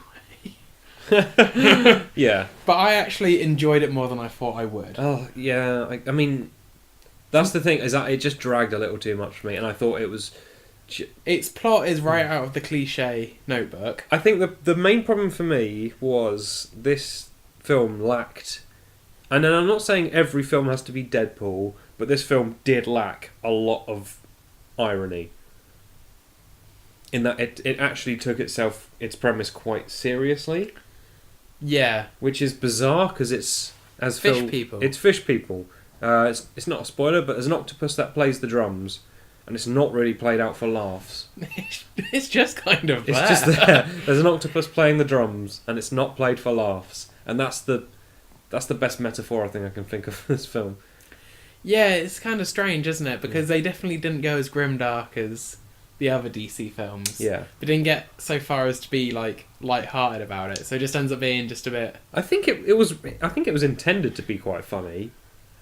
Yeah. But I actually enjoyed it more than I thought I would. Oh, yeah. I mean, that's the thing, is that it just dragged a little too much for me, and I thought it was... Its plot is right out of the cliche Notebook. I think the main problem for me was this film lacked... And then I'm not saying every film has to be Deadpool, but this film did lack a lot of irony. In that it actually took its premise quite seriously. Yeah. Which is bizarre, because it's... as fish people. It's fish people. It's not a spoiler, but there's an octopus that plays the drums, and it's not really played out for laughs. It's just kind of there. It's just there. There's an octopus playing the drums, and it's not played for laughs. And that's the best metaphor I think I can think of for this film. Yeah, it's kind of strange, isn't it? Because they definitely didn't go as grimdark as the other DC films. Yeah. They didn't get so far as to be, like, light-hearted about it. So it just ends up being just a bit... I think it was intended to be quite funny.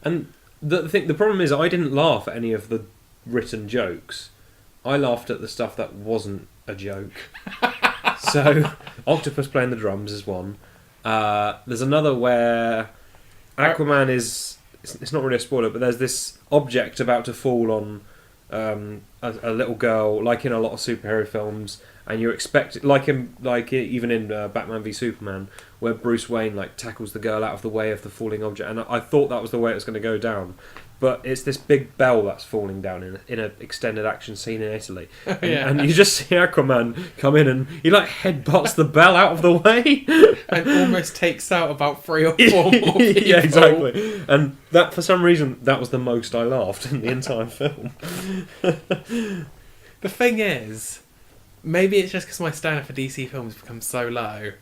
And the problem is I didn't laugh at any of the written jokes. I laughed at the stuff that wasn't a joke. So, octopus playing the drums is one. There's another where Aquaman is... It's not really a spoiler, but there's this object about to fall on a little girl, like in a lot of superhero films, and you expect, even in Batman v Superman, where Bruce Wayne tackles the girl out of the way of the falling object, and I thought that was the way it was going to go down. But it's this big bell that's falling down in an extended action scene in Italy. And you just see Aquaman come in and he headbutts the bell out of the way. And almost takes out about 3 or 4 more people. Yeah, exactly. And that, for some reason, that was the most I laughed in the entire film. The thing is, maybe it's just because my standard for DC films become so low.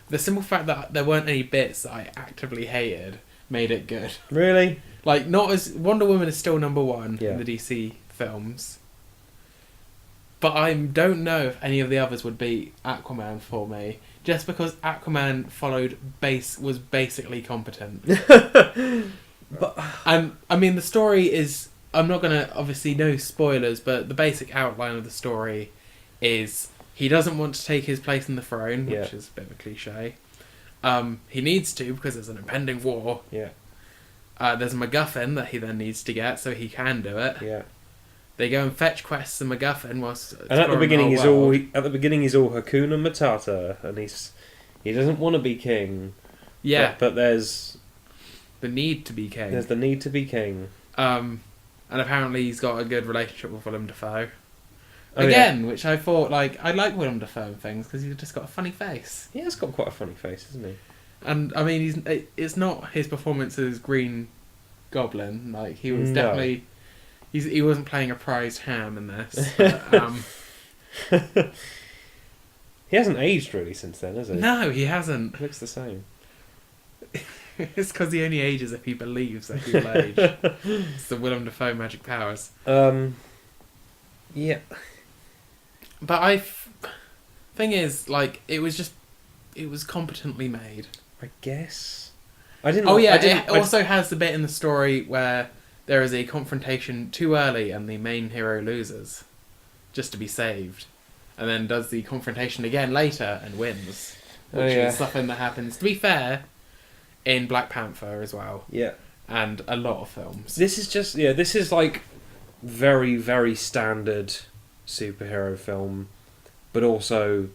The simple fact that there weren't any bits that I actively hated made it good. Really? Not as... Wonder Woman is still number 1 Yeah. in the DC films. But I don't know if any of the others would beat Aquaman for me, just because Aquaman was basically competent. But And I mean, the story is. I'm not gonna obviously no spoilers, but the basic outline of the story is he doesn't want to take his place in the throne, which is a bit of a cliche. He needs to because there's an impending war. Yeah. There's a MacGuffin that he then needs to get so he can do it. Yeah. They go and fetch quests and MacGuffin whilst. And at the beginning, he's all Hakuna Matata, and he doesn't want to be king. Yeah. But there's the need to be king. There's the need to be king. And apparently he's got a good relationship with Willem Dafoe. Oh, Again, which I thought, like, I like Willem Dafoe and things because he's just got a funny face. He has got quite a funny face, hasn't he? And, I mean, it's not his performance as Green Goblin. Like, he was definitely... He wasn't playing a prized ham in this. But, he hasn't aged really since then, has he? No, he hasn't. He looks the same. It's because he only ages if he believes that he will age. It's the Willem Dafoe magic powers. Yeah. But thing is, like, it was competently made. I guess. I didn't. Oh yeah, it also has the bit in the story where there is a confrontation too early and the main hero loses, just to be saved, and then does the confrontation again later and wins, which is something that happens. To be fair, in Black Panther as well. Yeah. And a lot of films. This is like very, very standard superhero film, but also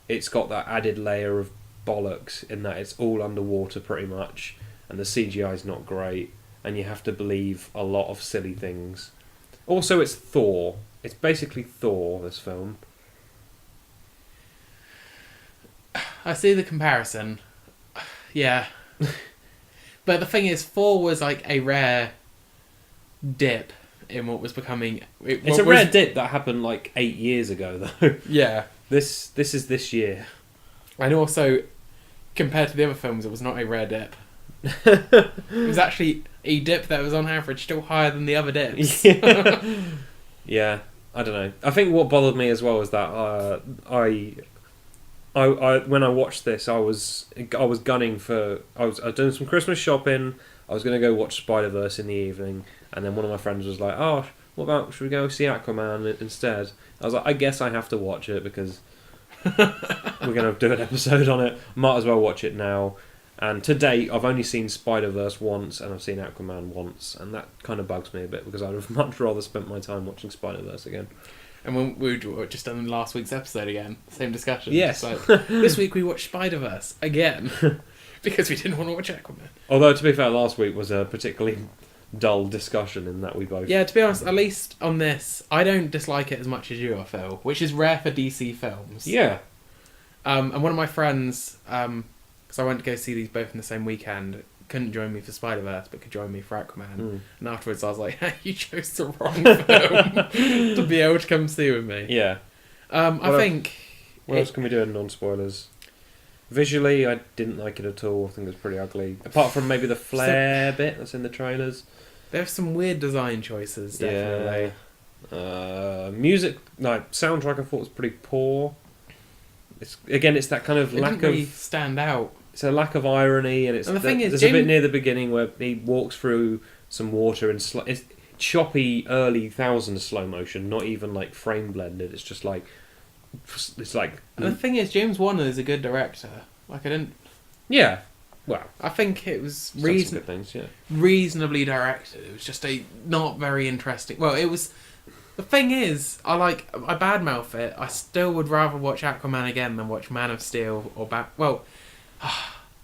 it's got that added layer of bollocks in that it's all underwater pretty much, and the CGI is not great, and you have to believe a lot of silly things. Also, it's Thor. It's basically Thor, this film. I see the comparison. Yeah. But the thing is, Thor was like a rare dip in what was becoming... It's a rare dip that happened like 8 years ago, though. Yeah. This is this year. And also, compared to the other films, it was not a rare dip. It was actually a dip that was on average still higher than the other dips. Yeah, I don't know. I think what bothered me as well is that I when I watched this, I was gunning for... I was doing some Christmas shopping. I was going to go watch Spider-Verse in the evening, and then one of my friends was like, "Oh, what about, should we go see Aquaman instead?" I was like, "I guess I have to watch it because we're going to do an episode on it. Might as well watch it now." And to date, I've only seen Spider-Verse once, and I've seen Aquaman once, and that kind of bugs me a bit because I'd have much rather spent my time watching Spider-Verse again. And when we were just done last week's episode again, same discussion. Yes. Like, this week we watched Spider-Verse again because we didn't want to watch Aquaman. Although, to be fair, last week was a particularly dull discussion in that we both... Yeah, to be honest, at least on this, I don't dislike it as much as you are, Phil, which is rare for DC films. Yeah. And one of my friends, because I went to go see these both in the same weekend, couldn't join me for Spider-Verse, but could join me for Aquaman. And afterwards I was like, hey, you chose the wrong film to be able to come see with me. Yeah. I think... What else can we do in non-spoilers? Visually, I didn't like it at all. I think it was pretty ugly. Apart from maybe the flare bit that's in the trailers. There's some weird design choices, definitely. Yeah. Music, like, soundtrack I thought was pretty poor. It's that kind of lack didn't really stand out. It's a lack of irony, and the thing is, there's a bit near the beginning where he walks through some water and it's choppy early thousands slow motion, not even like frame blended. It's just like And the thing is, James Wan is a good director. Like, I didn't. Yeah, well, I think it was good things, yeah. reasonably directed. It was just a not very interesting. Well, it was. The thing is, I badmouth it. I still would rather watch Aquaman again than watch Man of Steel or Well,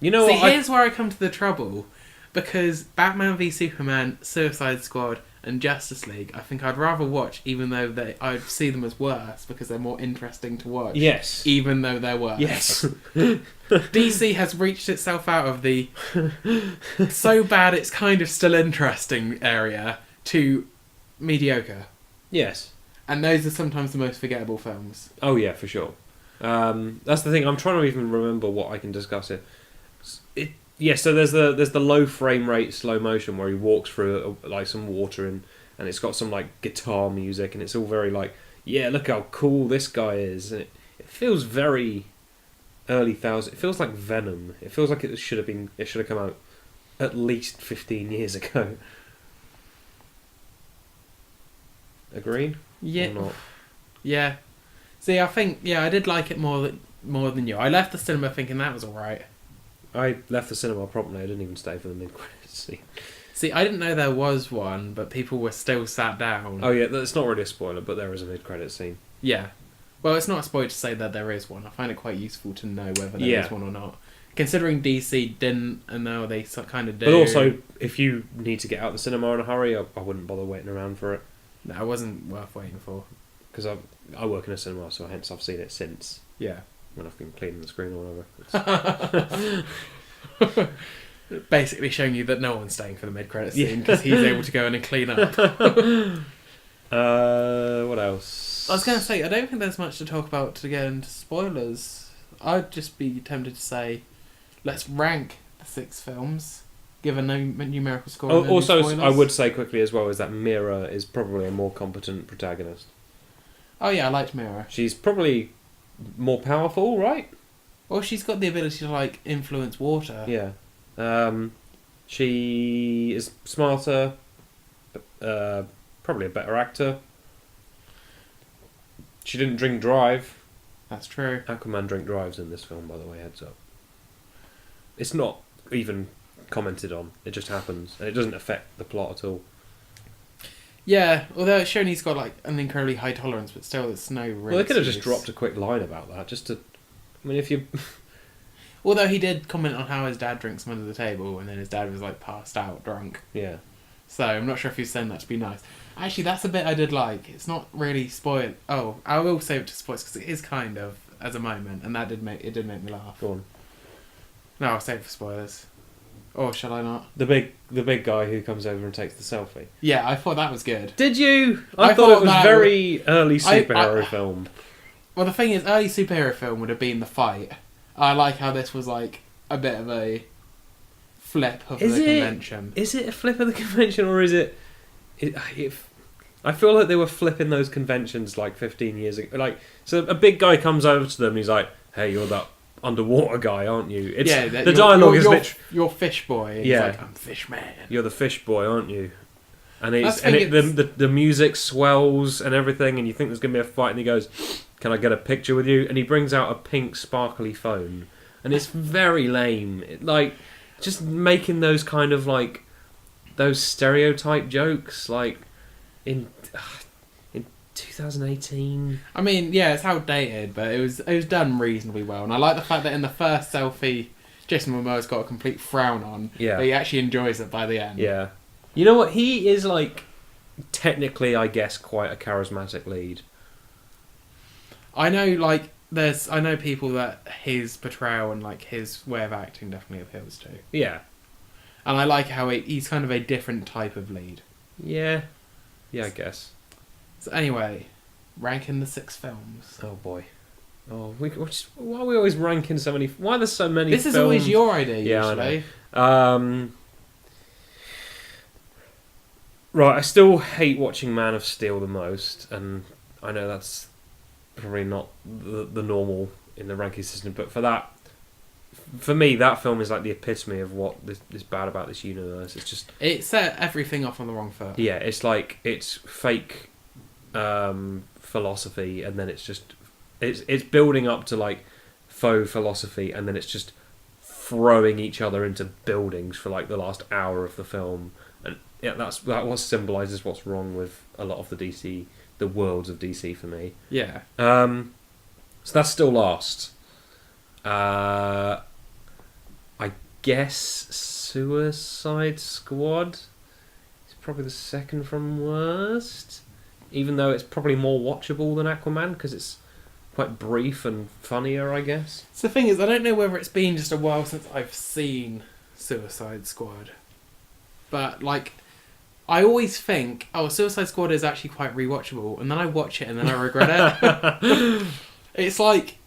you know see, what? Here's where I come to the trouble, because Batman v Superman, Suicide Squad, and Justice League, I think I'd rather watch, even though I'd see them as worse because they're more interesting to watch. Yes. Even though they're worse. Yes. DC has reached itself out of the so bad it's kind of still interesting area to mediocre. Yes. And those are sometimes the most forgettable films. Oh yeah, for sure. That's the thing. I'm trying to even remember what I can discuss here. So there's the low frame rate slow motion where he walks through like some water and it's got some like guitar music and it's all very like yeah, look how cool this guy is. And it feels very early thousand. It feels like Venom. It feels like it should have come out at least 15 years ago. Agreed? Yeah. Or not? Yeah. See, I think I did like it more than you. I left the cinema thinking that was alright. I left the cinema promptly. I didn't even stay for the mid-credits scene. See, I didn't know there was one, but people were still sat down. Oh yeah, that's not really a spoiler, but there is a mid-credits scene. Yeah. Well, it's not a spoiler to say that there is one. I find it quite useful to know whether there is one or not. Considering DC didn't, and now they kind of do. But also, if you need to get out of the cinema in a hurry, I wouldn't bother waiting around for it. No, it wasn't worth waiting for. Because I work in a cinema, so hence I've seen it since. Yeah. When I've been cleaning the screen or whatever. Basically showing you that no one's staying for the mid-credits scene because he's able to go in and clean up. What else? I was going to say, I don't think there's much to talk about to get into spoilers. I'd just be tempted to say, let's rank the 6 films, give a numerical score. Also, I would say quickly as well is that Mira is probably a more competent protagonist. Oh yeah, I liked Mira. She's probably more powerful, right? Well, she's got the ability to like influence water. Yeah. She is smarter, probably a better actor. She didn't drink drive. That's true. Aquaman drink drives in this film, by the way, heads up. It's not even commented on. It just happens, and it doesn't affect the plot at all. Yeah, although it's shown he's got like an incredibly high tolerance, but still, it's no real. Well, they could have just dropped a quick line about that, just to. I mean, if you. Although he did comment on how his dad drinks some under the table, and then his dad was like passed out drunk. Yeah. So I'm not sure if he was saying that to be nice. Actually, that's a bit I did like. It's not really spoiled. Oh, I will save it to spoilers because it is kind of as a moment, and that did make me laugh. Go on. No, I'll save it for spoilers. Or shall I not? The big guy who comes over and takes the selfie. Yeah, I thought that was good. Did you? I thought it was very early superhero film. Well, the thing is, early superhero film would have been the fight. I like how this was like a bit of a flip of the convention. Is it a flip of the convention, or is it? I feel like they were flipping those conventions like 15 years ago. Like, so a big guy comes over to them and he's like, "Hey, you're that underwater guy, aren't you?" The dialogue is literally, "You're fish boy." And yeah, he's like, "I'm fish man." You're the fish boy, aren't you? And the music swells and everything, and you think there's gonna be a fight, and he goes, "Can I get a picture with you?" And he brings out a pink sparkly phone, and it's very lame. Like, just making those kind of like those stereotype jokes, like in 2018. I mean, yeah, it's outdated, but it was done reasonably well, and I like the fact that in the first selfie, Jason Momoa's got a complete frown on. Yeah, but he actually enjoys it by the end. Yeah, you know what? He is like technically, I guess, quite a charismatic lead. I know people that his portrayal and like his way of acting definitely appeals to. Yeah, and I like how he's kind of a different type of lead. Yeah, I guess. So anyway, ranking the 6 films. Oh boy. Oh, why are we always ranking so many? Why are there so many? This films? Is always your idea, yeah, usually. I know. Right, I still hate watching Man of Steel the most, and I know that's probably not the normal in the ranking system, but for me, that film is like the epitome of what is bad about this universe. It's just it set everything off on the wrong foot. Yeah, it's like it's fake philosophy, and then it's building up to like faux philosophy, and then it's just throwing each other into buildings for like the last hour of the film, and yeah, that what symbolises what's wrong with a lot of the worlds of DC for me. Yeah. So that's still last. I guess Suicide Squad is probably the second from worst, even though it's probably more watchable than Aquaman because it's quite brief and funnier, I guess. So the thing is, I don't know whether it's been just a while since I've seen Suicide Squad, but like, I always think, Suicide Squad is actually quite rewatchable, and then I watch it and then I regret it. It's like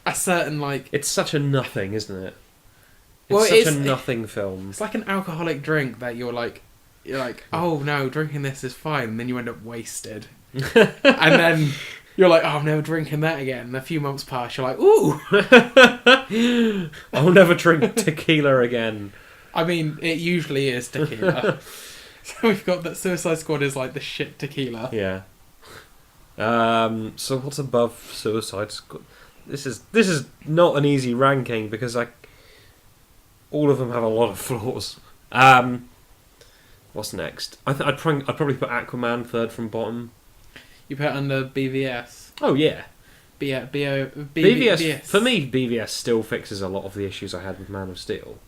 a certain like. It's such a nothing, isn't it? Well, it's such a nothing film. It's like an alcoholic drink that you're like, oh no, drinking this is fine, and then you end up wasted. And then you're like, oh, I'm never drinking that again. And a few months pass, you're like, ooh. I'll never drink tequila again. I mean, it usually is tequila. So we've got that Suicide Squad is like the shit tequila. Yeah. So what's above Suicide Squad? This is not an easy ranking because all of them have a lot of flaws. What's next? I'd probably put Aquaman third from bottom. You put it under BVS. Oh yeah. BVS. For me, BVS still fixes a lot of the issues I had with Man of Steel.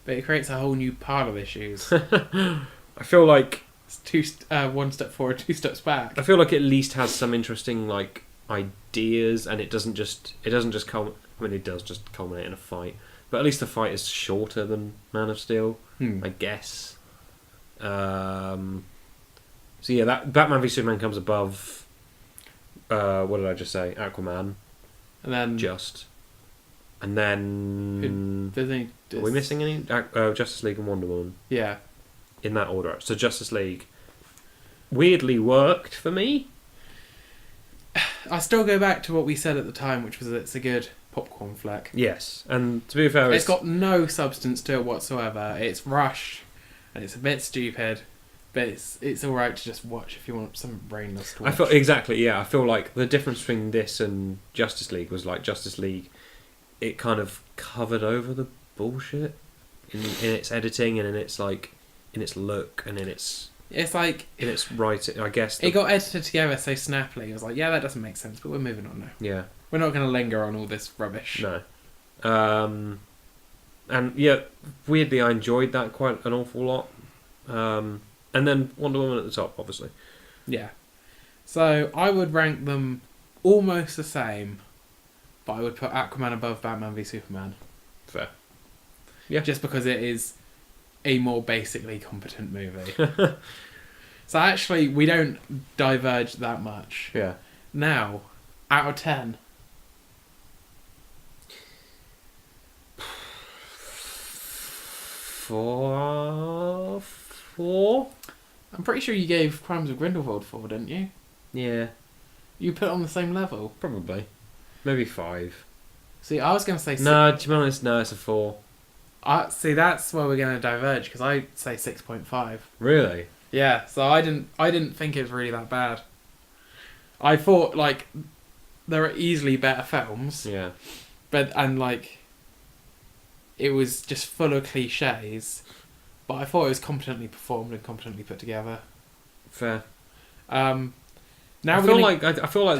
But it creates a whole new pile of issues. I feel like It's one step forward, two steps back. I feel like it at least has some interesting like ideas, and it doesn't just culminate. I mean, it does just culminate in a fight, but at least the fight is shorter than Man of Steel, I guess. So yeah, that Batman v Superman comes above. What did I just say? Aquaman, And then and then are we missing any? Justice League and Wonder Woman. Yeah. In that order. So Justice League weirdly worked for me. I still go back to what we said at the time, which was that it's a good popcorn flick. Yes, and to be fair, it's got no substance to it whatsoever. It's rushed, and it's a bit stupid, but it's all right to just watch if you want something brainless to watch. I feel exactly. Yeah, I feel like the difference between this and Justice League was like Justice League, it kind of covered over the bullshit in its editing and in its like in its look and in its writing. I guess it got edited together so snappily. It was like, yeah, that doesn't make sense, but we're moving on now. Yeah, we're not going to linger on all this rubbish. No. And yeah, weirdly, I enjoyed that quite an awful lot. And then Wonder Woman at the top, obviously. Yeah. So I would rank them almost the same, but I would put Aquaman above Batman v Superman. Fair. Yeah. Just because it is a more basically competent movie. So actually, we don't diverge that much. Yeah. Now, out of 10. 4. I'm pretty sure you gave Crimes of Grindelwald 4, didn't you? Yeah. You put it on the same level. Probably. Maybe 5. See, I was going to say 6. No, to be honest, no, it's a 4. See, that's where we're going to diverge, because I say 6.5. Really? Yeah, so I didn't think it was really that bad. I thought, like, there are easily better films. Yeah. It was just full of cliches, but I thought it was competently performed and competently put together. Fair. Now I feel like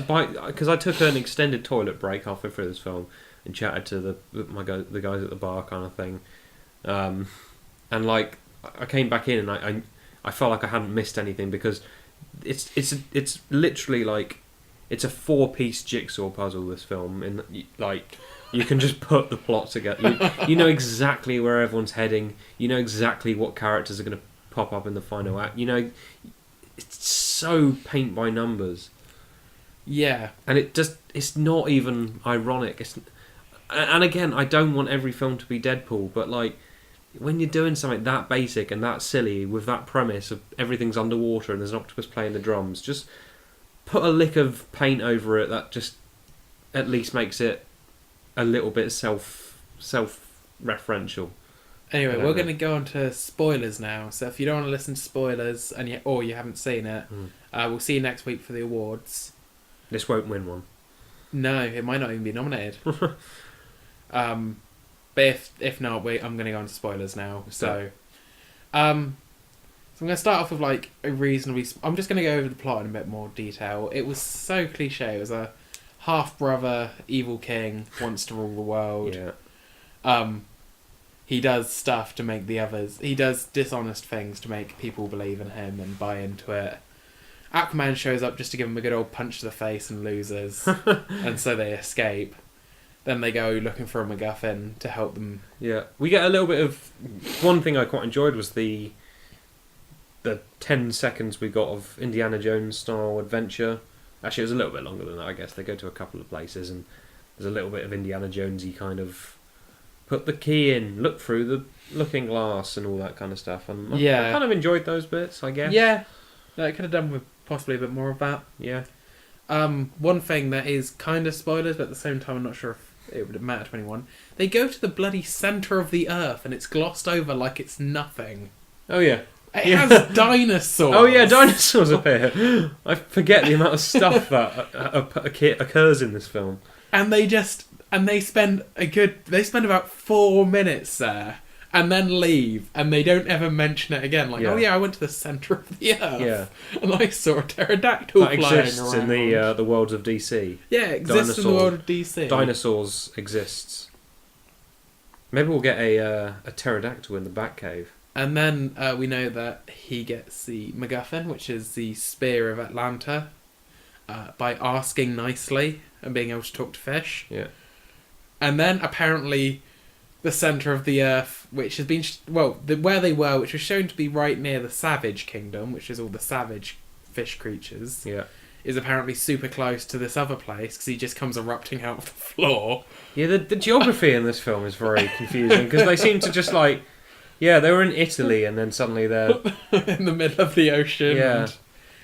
because I took an extended toilet break halfway through this film and chatted to the guys at the bar kind of thing, and like I came back in and I felt like I hadn't missed anything because it's literally like it's a 4-piece jigsaw puzzle. This film, and like you can just put the plot together. You know exactly where everyone's heading. You know exactly what characters are going to pop up in the final act. You know, it's so paint by numbers. Yeah, and it's not even ironic. And again, I don't want every film to be Deadpool, but like when you're doing something that basic and that silly with that premise of everything's underwater and there's an octopus playing the drums, just put a lick of paint over it that just at least makes it a little bit self-referential. Anyway, we're going to go on to spoilers now. So if you don't want to listen to spoilers or you haven't seen it, we'll see you next week for the awards. This won't win one. No, it might not even be nominated. But if not, I'm going to go on to spoilers now. So, I'm going to start off with like a reasonably. I'm just going to go over the plot in a bit more detail. It was so cliche. It was a half-brother evil king wants to rule the world. Yeah. He does stuff to make the others. He does dishonest things to make people believe in him and buy into it. Aquaman shows up just to give him a good old punch to the face and loses, and so they escape. Then they go looking for a MacGuffin to help them. Yeah, we get a little bit of... One thing I quite enjoyed was the 10 seconds we got of Indiana Jones style adventure. Actually, it was a little bit longer than that, I guess. They go to a couple of places and there's a little bit of Indiana Jonesy kind of put the key in, look through the looking glass and all that kind of stuff. And I kind of enjoyed those bits, I guess. Yeah, no, it could have done with possibly a bit more of that. Yeah. One thing that is kind of spoilers, but at the same time I'm not sure if it would matter to anyone. They go to the bloody centre of the earth and it's glossed over like it's nothing. Oh yeah. It has dinosaurs. Oh yeah, dinosaurs appear. I forget the amount of stuff that occurs in this film. And they spend about 4 minutes there and then leave, and they don't ever mention it again. Like, Yeah. oh yeah, I went to the centre of the earth. Yeah. And I saw a pterodactyl That flying exists around. in the worlds of DC. Yeah, it exists in the world of DC. Dinosaurs exists. Maybe we'll get a pterodactyl in the Batcave. And then we know that he gets the MacGuffin, which is the Spear of Atlanta, by asking nicely and being able to talk to fish. Yeah. And then apparently the centre of the earth, which has been where they were, which was shown to be right near the Savage Kingdom, which is all the savage fish creatures, Yeah. is apparently super close to this other place because he just comes erupting out of the floor. Yeah, the geography in this film is very confusing because they seem to just like, yeah, they were in Italy and then suddenly they're in the middle of the ocean. Yeah.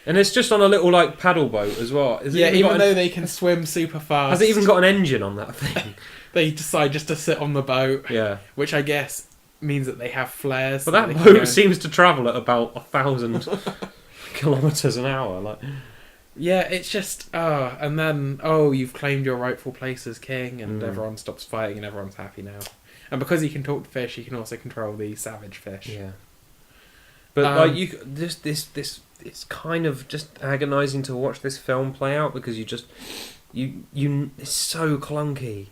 And it's just on a little like paddle boat as well. Even though they can swim super fast. Has it even got an engine on that thing? They decide just to sit on the boat. Yeah. Which I guess means that they have flares. But that boat seems to travel at about 1,000 kilometres an hour. Like, yeah, it's just and then you've claimed your rightful place as king, and everyone stops fighting, and everyone's happy now. And because he can talk to fish, he can also control the savage fish. Yeah. But like it's kind of just agonising to watch this film play out because it's so clunky.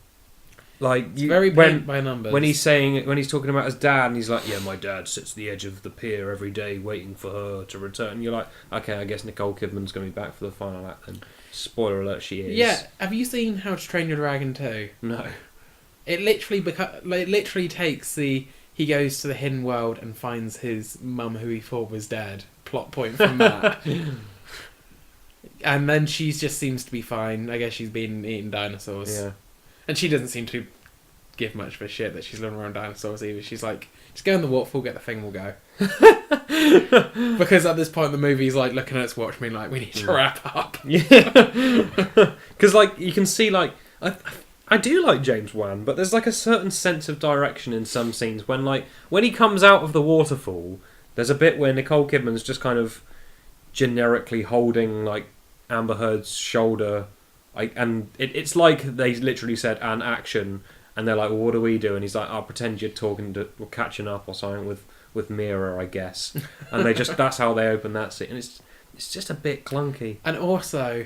Like it's very paint by numbers. When he's talking about his dad and he's like, yeah, my dad sits at the edge of the pier every day waiting for her to return. You're like, okay, I guess Nicole Kidman's going to be back for the final act then. Spoiler alert, she is. Yeah, have you seen How to Train Your Dragon 2? No. It literally takes he goes to the hidden world and finds his mum who he thought was dead. Plot point from that. And then she just seems to be fine. I guess she's been eating dinosaurs. Yeah. And she doesn't seem to give much of a shit that she's living around dinosaurs either. She's like, just go in the waterfall, get the thing, we'll go. Because at this point the movie's like looking at its watch being like, we need to wrap up. Yeah. Because like you can see like I do like James Wan, but there's like a certain sense of direction in some scenes when he comes out of the waterfall, there's a bit where Nicole Kidman's just kind of generically holding like Amber Heard's shoulder, and it's like they literally said an action, and they're like, well, what do we do? And he's like, I'll pretend you're we're catching up or something with Mira, I guess. And that's how they open that scene, and it's just a bit clunky. And also,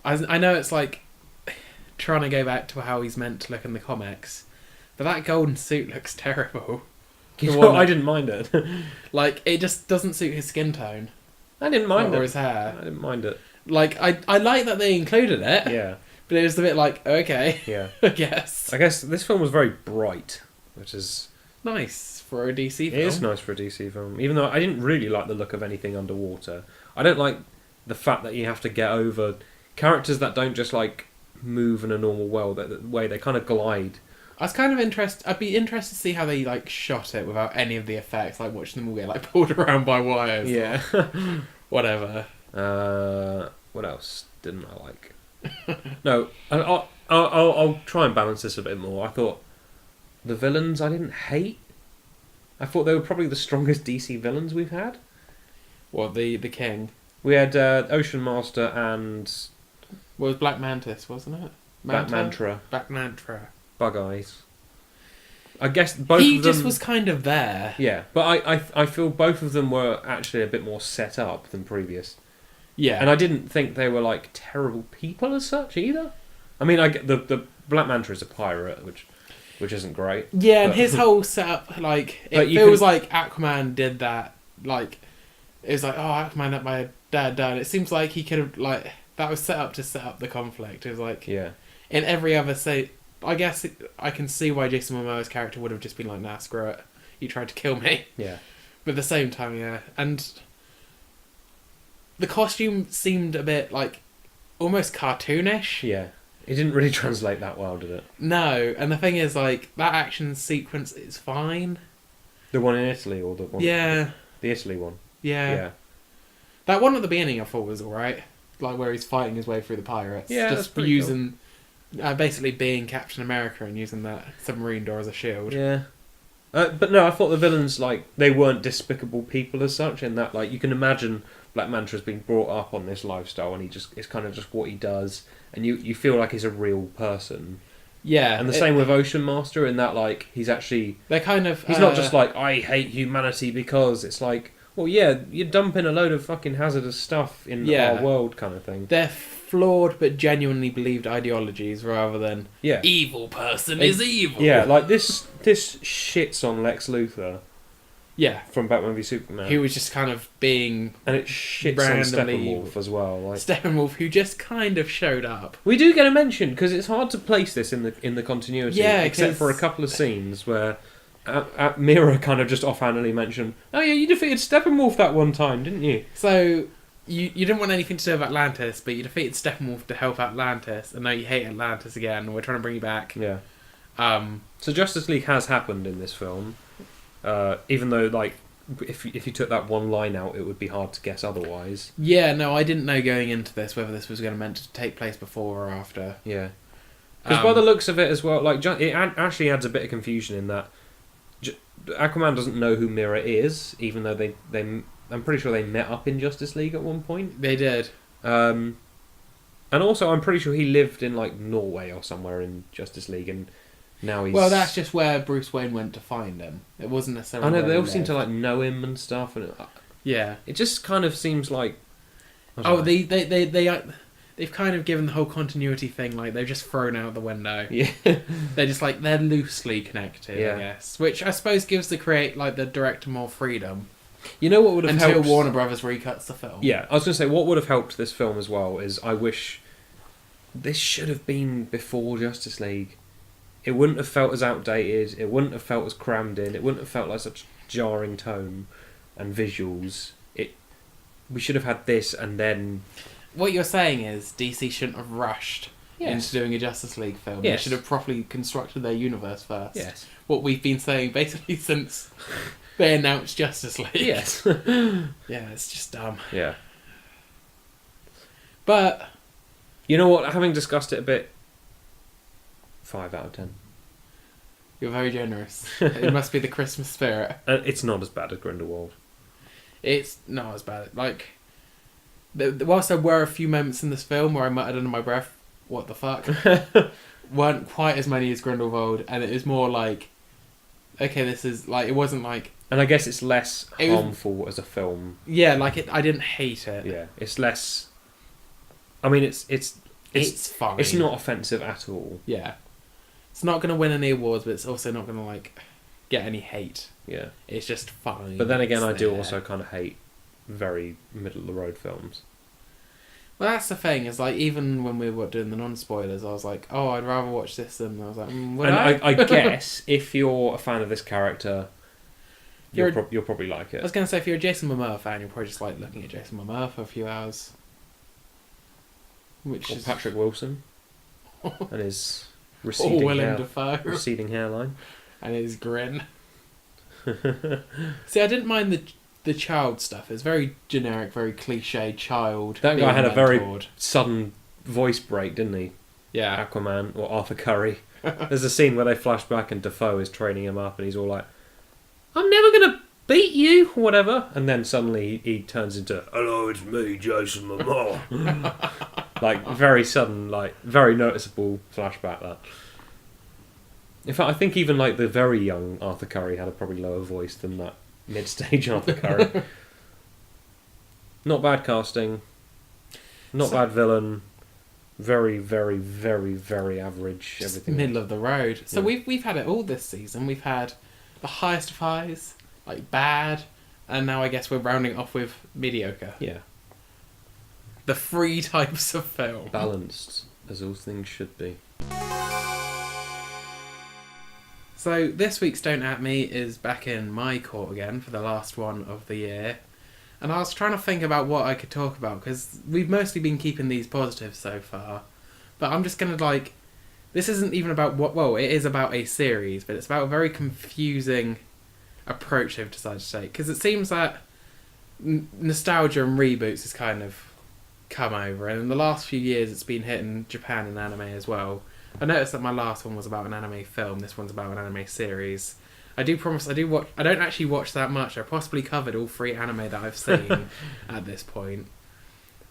I know it's like trying to go back to how he's meant to look in the comics, but that golden suit looks terrible. I didn't mind it. Like, it just doesn't suit his skin tone. I didn't mind it. Or his hair. I didn't mind it. Like, I like that they included it. Yeah. But it was a bit like, okay. Yeah. I guess. I guess this film was very bright, which is nice for a DC film. It is nice for a DC film. Even though I didn't really like the look of anything underwater. I don't like the fact that you have to get over characters that don't just like move in a normal way. They kind of glide. I was kind of interested. I'd be interested to see how they like shot it without any of the effects, like watching them all get like pulled around by wires. Yeah. Whatever. What else didn't I like? No, I'll try and balance this a bit more. I thought the villains I didn't hate. I thought they were probably the strongest DC villains we've had. What, the King? We had Ocean Master and Well, it was Black Mantis, wasn't it? Black Mantra. Black Mantra. Bug Eyes. I guess both of them... He just was kind of there. Yeah, but I feel both of them were actually a bit more set up than previous. Yeah. And I didn't think they were like terrible people as such either. I mean, I get the Black Mantra is a pirate, which isn't great. Yeah, and his whole setup, like, it feels like Aquaman did that. Like, it was like, oh, Aquaman let my dad die. And it seems like he could have, like, that was set up to set up the conflict. It was like, yeah. In every other I guess I can see why Jason Momoa's character would have just been like, nah, screw it. You tried to kill me. Yeah. But at the same time, yeah. And the costume seemed a bit, like, almost cartoonish. Yeah. It didn't really translate that well, did it? No. And the thing is, like, that action sequence is fine. The one in Italy or the one... Yeah. The Italy one? Yeah. That one at the beginning I thought was alright. Like where he's fighting his way through the pirates. Yeah, that's just pretty using basically being Captain America and using that submarine door as a shield. Yeah. But no, I thought the villains, like, they weren't despicable people as such, in that, like, you can imagine Black Mantra's been brought up on this lifestyle and it's kind of just what he does, and you feel like he's a real person. Yeah. And the same with Ocean Master, in that, like, he's actually... They're kind of... He's not just like, I hate humanity because... It's like, well, yeah, you're dumping a load of fucking hazardous stuff in our world kind of thing. They're flawed but genuinely believed ideologies rather than evil person is evil. Yeah, like this shits on Lex Luthor. Yeah. From Batman v Superman. Who was just kind of being... And it shits on Steppenwolf as well. Like, Steppenwolf, who just kind of showed up. We do get a mention, because it's hard to place this in the continuity. Yeah, except for a couple of scenes where Mira kind of just offhandedly mentioned, oh yeah, you defeated Steppenwolf that one time, didn't you? So... You didn't want anything to do with Atlantis, but you defeated Steppenwolf to help Atlantis, and now you hate Atlantis again, and we're trying to bring you back. Yeah. So Justice League has happened in this film, even though, like, if you took that one line out, it would be hard to guess otherwise. Yeah, no, I didn't know going into this whether this was going to meant to take place before or after. Yeah. Because by the looks of it as well, like, it actually adds a bit of confusion in that Aquaman doesn't know who Mira is, even though they I'm pretty sure they met up in Justice League at one point. They did. And also, I'm pretty sure he lived in, like, Norway or somewhere in Justice League, and now he's... Well, that's just where Bruce Wayne went to find him. It wasn't necessarily... I know, where they he all seem lived. to, like, know him and stuff, and it just kind of seems like... They've kind of given the whole continuity thing, like, they've just thrown out the window. Yeah. They're just, like, they're loosely connected, I guess. Which I suppose gives the director more freedom. You know what would have helped... Until Warner Brothers recuts the film. Yeah, I was going to say, what would have helped this film as well is I wish this should have been before Justice League. It wouldn't have felt as outdated, it wouldn't have felt as crammed in, it wouldn't have felt like such jarring tone and visuals. We should have had this and then... What you're saying is DC shouldn't have rushed into doing a Justice League film. They should have properly constructed their universe first. Yes. What we've been saying basically since... They announced Justice League. Yes. Yeah, it's just dumb. Yeah. But... You know what? Having discussed it a bit... 5 out of 10. You're very generous. It must be the Christmas spirit. It's not as bad as Grindelwald. It's not as bad. Like... Whilst there were a few moments in this film where I muttered under my breath, what the fuck? Weren't quite as many as Grindelwald, and it is more like... Okay, this is... Like, it wasn't like... And I guess it's less harmful as a film. Yeah, like I didn't hate it. Yeah, it's less. I mean, it's fine. It's not offensive at all. Yeah, it's not going to win any awards, but it's also not going to like get any hate. Yeah, it's just fine. But then again, I do there. also kind of hate very middle of the road films. Well, that's the thing. Is like even when we were doing the non-spoilers, I was like, oh, I'd rather watch this than I was like, would I? I guess if you're a fan of this character. You'll probably like it. I was going to say, if you're a Jason Momoa fan, you'll probably just like looking at Jason Momoa for a few hours. Or Patrick Wilson. And his receding hairline. And his grin. See, I didn't mind the child stuff. It's very generic, very cliche child. That guy had a very sudden voice break, didn't he? Yeah. Aquaman, or Arthur Curry. There's a scene where they flash back and Defoe is training him up and he's all like, I'm never going to beat you, or whatever. And then suddenly he turns into, hello, it's me, Jason Momoa. Like, very sudden, like, very noticeable flashback, that. In fact, I think even, like, the very young Arthur Curry had a probably lower voice than that mid-stage Arthur Curry. Not bad casting. Not bad villain. Very, very, very, very average. Everything. Middle of the road. So we've had it all this season. We've had the highest of highs, like bad, and now I guess we're rounding off with mediocre. Yeah. The 3 types of film. Balanced, as all things should be. So this week's Don't At Me is back in my court again for the last one of the year. And I was trying to think about what I could talk about, because we've mostly been keeping these positive so far. But I'm just going to like... This isn't even about what... Well, it is about a series, but it's about a very confusing approach they've decided to take. Because it seems that nostalgia and reboots has kind of come over, and in the last few years it's been hitting Japan and anime as well. I noticed that my last one was about an anime film, this one's about an anime series. I do promise I do watch. I don't actually watch that much. I possibly covered all 3 anime that I've seen at this point.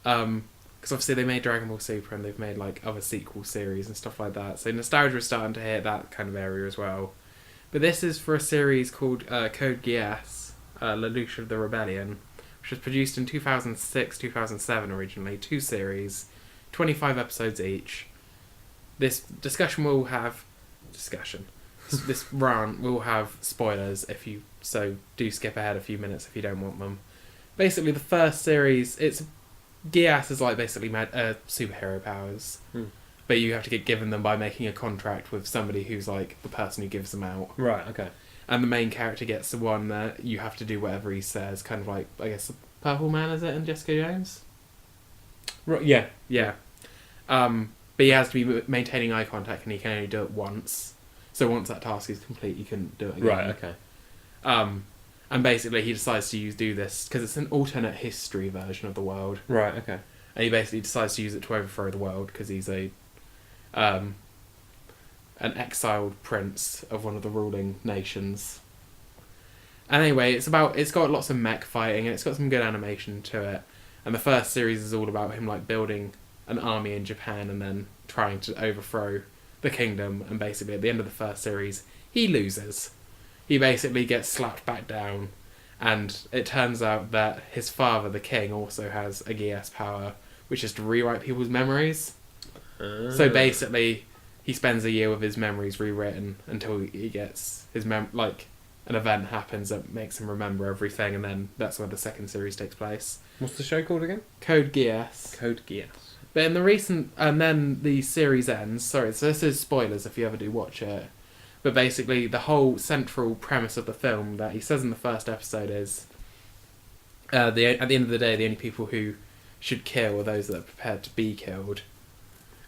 Because obviously they made Dragon Ball Super and they've made like other sequel series and stuff like that. So nostalgia is starting to hit that kind of area as well. But this is for a series called Code Geass, Lelouch of the Rebellion, which was produced in 2006, 2007 originally. 2 series, 25 episodes each. This discussion will have... This rant will have spoilers, if you so do skip ahead a few minutes if you don't want them. Basically, the first series, Geass is like basically superhero powers, but you have to get given them by making a contract with somebody who's like the person who gives them out. Right. Okay. And the main character gets the one that you have to do whatever he says, kind of like, I guess, Purple Man, is it, in Jessica Jones? Right. Yeah. Yeah. But he has to be maintaining eye contact, and he can only do it once. So once that task is complete, you can do it again. Right. Okay. And basically he decides to do this because it's an alternate history version of the world. Right. Okay. And he basically decides to use it to overthrow the world because he's an exiled prince of one of the ruling nations. And anyway, it's got lots of mech fighting and it's got some good animation to it. And the first series is all about him like building an army in Japan and then trying to overthrow the kingdom. And basically at the end of the first series, he loses. He basically gets slapped back down, and it turns out that his father, the king, also has a Geass power, which is to rewrite people's memories. So basically, he spends a year with his memories rewritten until he gets his an event happens that makes him remember everything, and then that's where the second series takes place. What's the show called again? Code Geass. Code Geass. But in the recent... And then the series ends. Sorry, so this is spoilers if you ever do watch it. But basically, the whole central premise of the film that he says in the first episode is... at the end of the day, the only people who should kill are those that are prepared to be killed.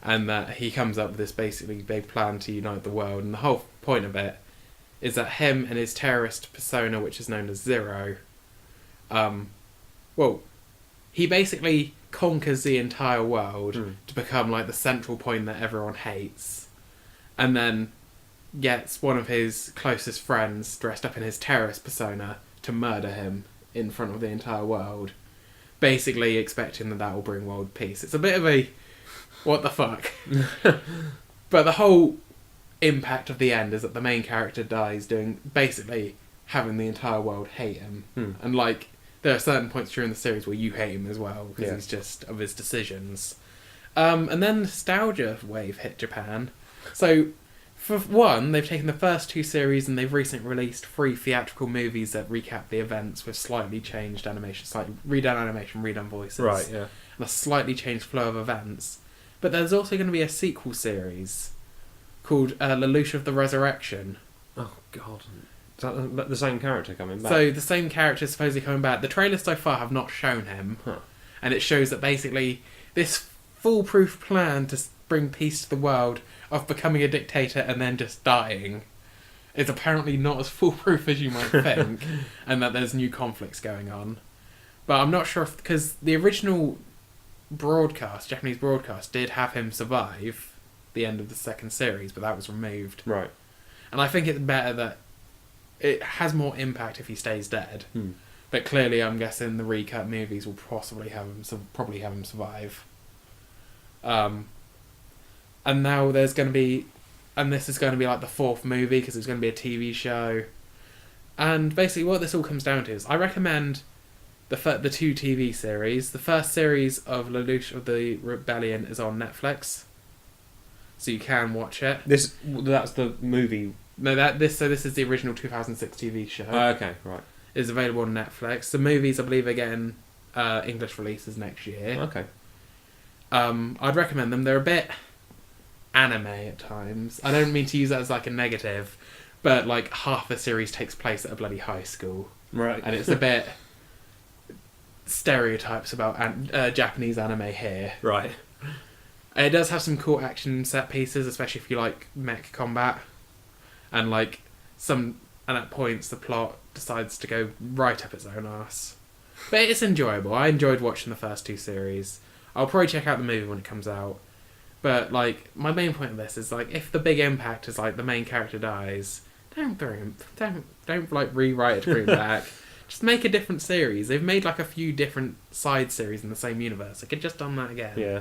And that he comes up with this basically big plan to unite the world. And the whole point of it is that him and his terrorist persona, which is known as Zero... he basically conquers the entire world to become like the central point that everyone hates, and then gets one of his closest friends dressed up in his terrorist persona to murder him in front of the entire world, basically expecting that will bring world peace. It's a bit of a what the fuck. But the whole impact of the end is that the main character dies doing basically having the entire world hate him. And like there are certain points during the series where you hate him as well because he's just of his decisions. And then nostalgia wave hit Japan. So for one, they've taken the first 2 series and they've recently released 3 theatrical movies that recap the events with slightly changed animation, slightly redone animation, redone voices. Right, yeah. And a slightly changed flow of events. But there's also going to be a sequel series called Lelouch of the Resurrection. Oh, God. Is that the same character coming back? So the same character is supposedly coming back. The trailers so far have not shown him. And it shows that basically this foolproof plan to bring peace to the world of becoming a dictator and then just dying is apparently not as foolproof as you might think. And that there's new conflicts going on. But I'm not sure if... Because the original Japanese broadcast, did have him survive the end of the second series, but that was removed. Right. And I think it's better that it has more impact if he stays dead. But clearly, I'm guessing the recut movies will probably have him survive. And now there's going to be... And this is going to be like the 4th movie, because it's going to be a TV show. And basically what this all comes down to is, I recommend the 2 TV series. The first series of Lelouch of the Rebellion is on Netflix. So you can watch it. That's the movie... No, this is the original 2006 TV show. Okay, right. It's available on Netflix. The movies, I believe, are getting English releases next year. Okay. I'd recommend them. They're a bit anime at times. I don't mean to use that as like a negative, but like half the series takes place at a bloody high school. Right. And it's a bit stereotypes about Japanese anime here. Right. It does have some cool action set pieces, especially if you like mech combat. And like at points the plot decides to go right up its own arse. But it's enjoyable. I enjoyed watching the first 2 series. I'll probably check out the movie when it comes out. But, like, my main point of this is, like, if the big impact is, like, the main character dies, don't like, rewrite it to bring it back. Just make a different series. They've made, like, a few different side series in the same universe. They could just done that again. Yeah.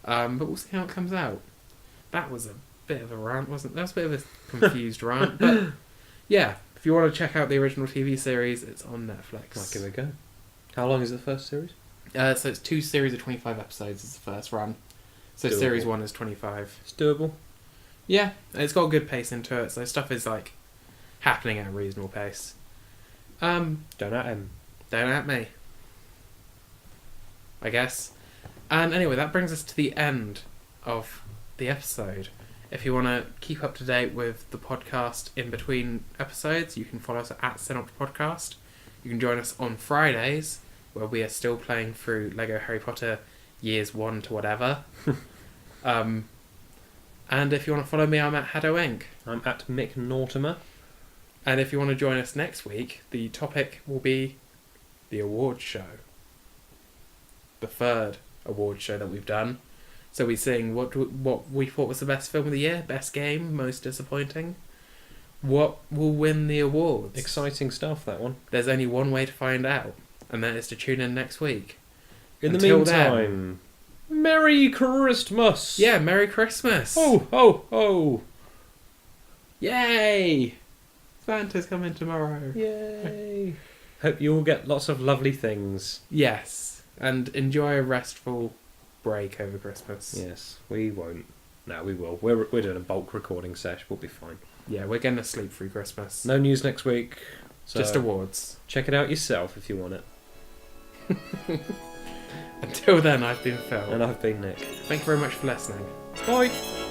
But we'll see how it comes out. That was a bit of a rant, wasn't it? That was a bit of a confused rant. But, yeah, if you want to check out the original TV series, it's on Netflix. Might give it a go. How long is the first series? So it's 2 series of 25 episodes is the first run. So Doable. series 1 is 25. It's doable. Yeah, it's got a good pace into it, so stuff is, like, happening at a reasonable pace. Don't at him. Don't at me, I guess. And anyway, that brings us to the end of the episode. If you want to keep up to date with the podcast in between episodes, you can follow us at Cynical Podcast. You can join us on Fridays, where we are still playing through Lego Harry Potter years 1 to whatever. And if you want to follow me, I'm at Haddo Inc. I'm at Mick Nortimer. And if you want to join us next week, the topic will be the awards show. The 3rd awards show that we've done. So we're seeing what we thought was the best film of the year, best game, most disappointing. What will win the awards? Exciting stuff, that one. There's only one way to find out, and that is to tune in next week. In the Until meantime, Merry Christmas! Yeah, Merry Christmas! Ho, ho, ho! Yay! Santa's coming tomorrow. Yay! Hope you all get lots of lovely things. Yes, and enjoy a restful break over Christmas. Yes, we won't. No, we will. We're doing a bulk recording sesh. We'll be fine. Yeah, we're going to sleep through Christmas. No news next week. So just awards. Check it out yourself if you want it. Until then, I've been Phil. And I've been Nick. Thank you very much for listening. Bye!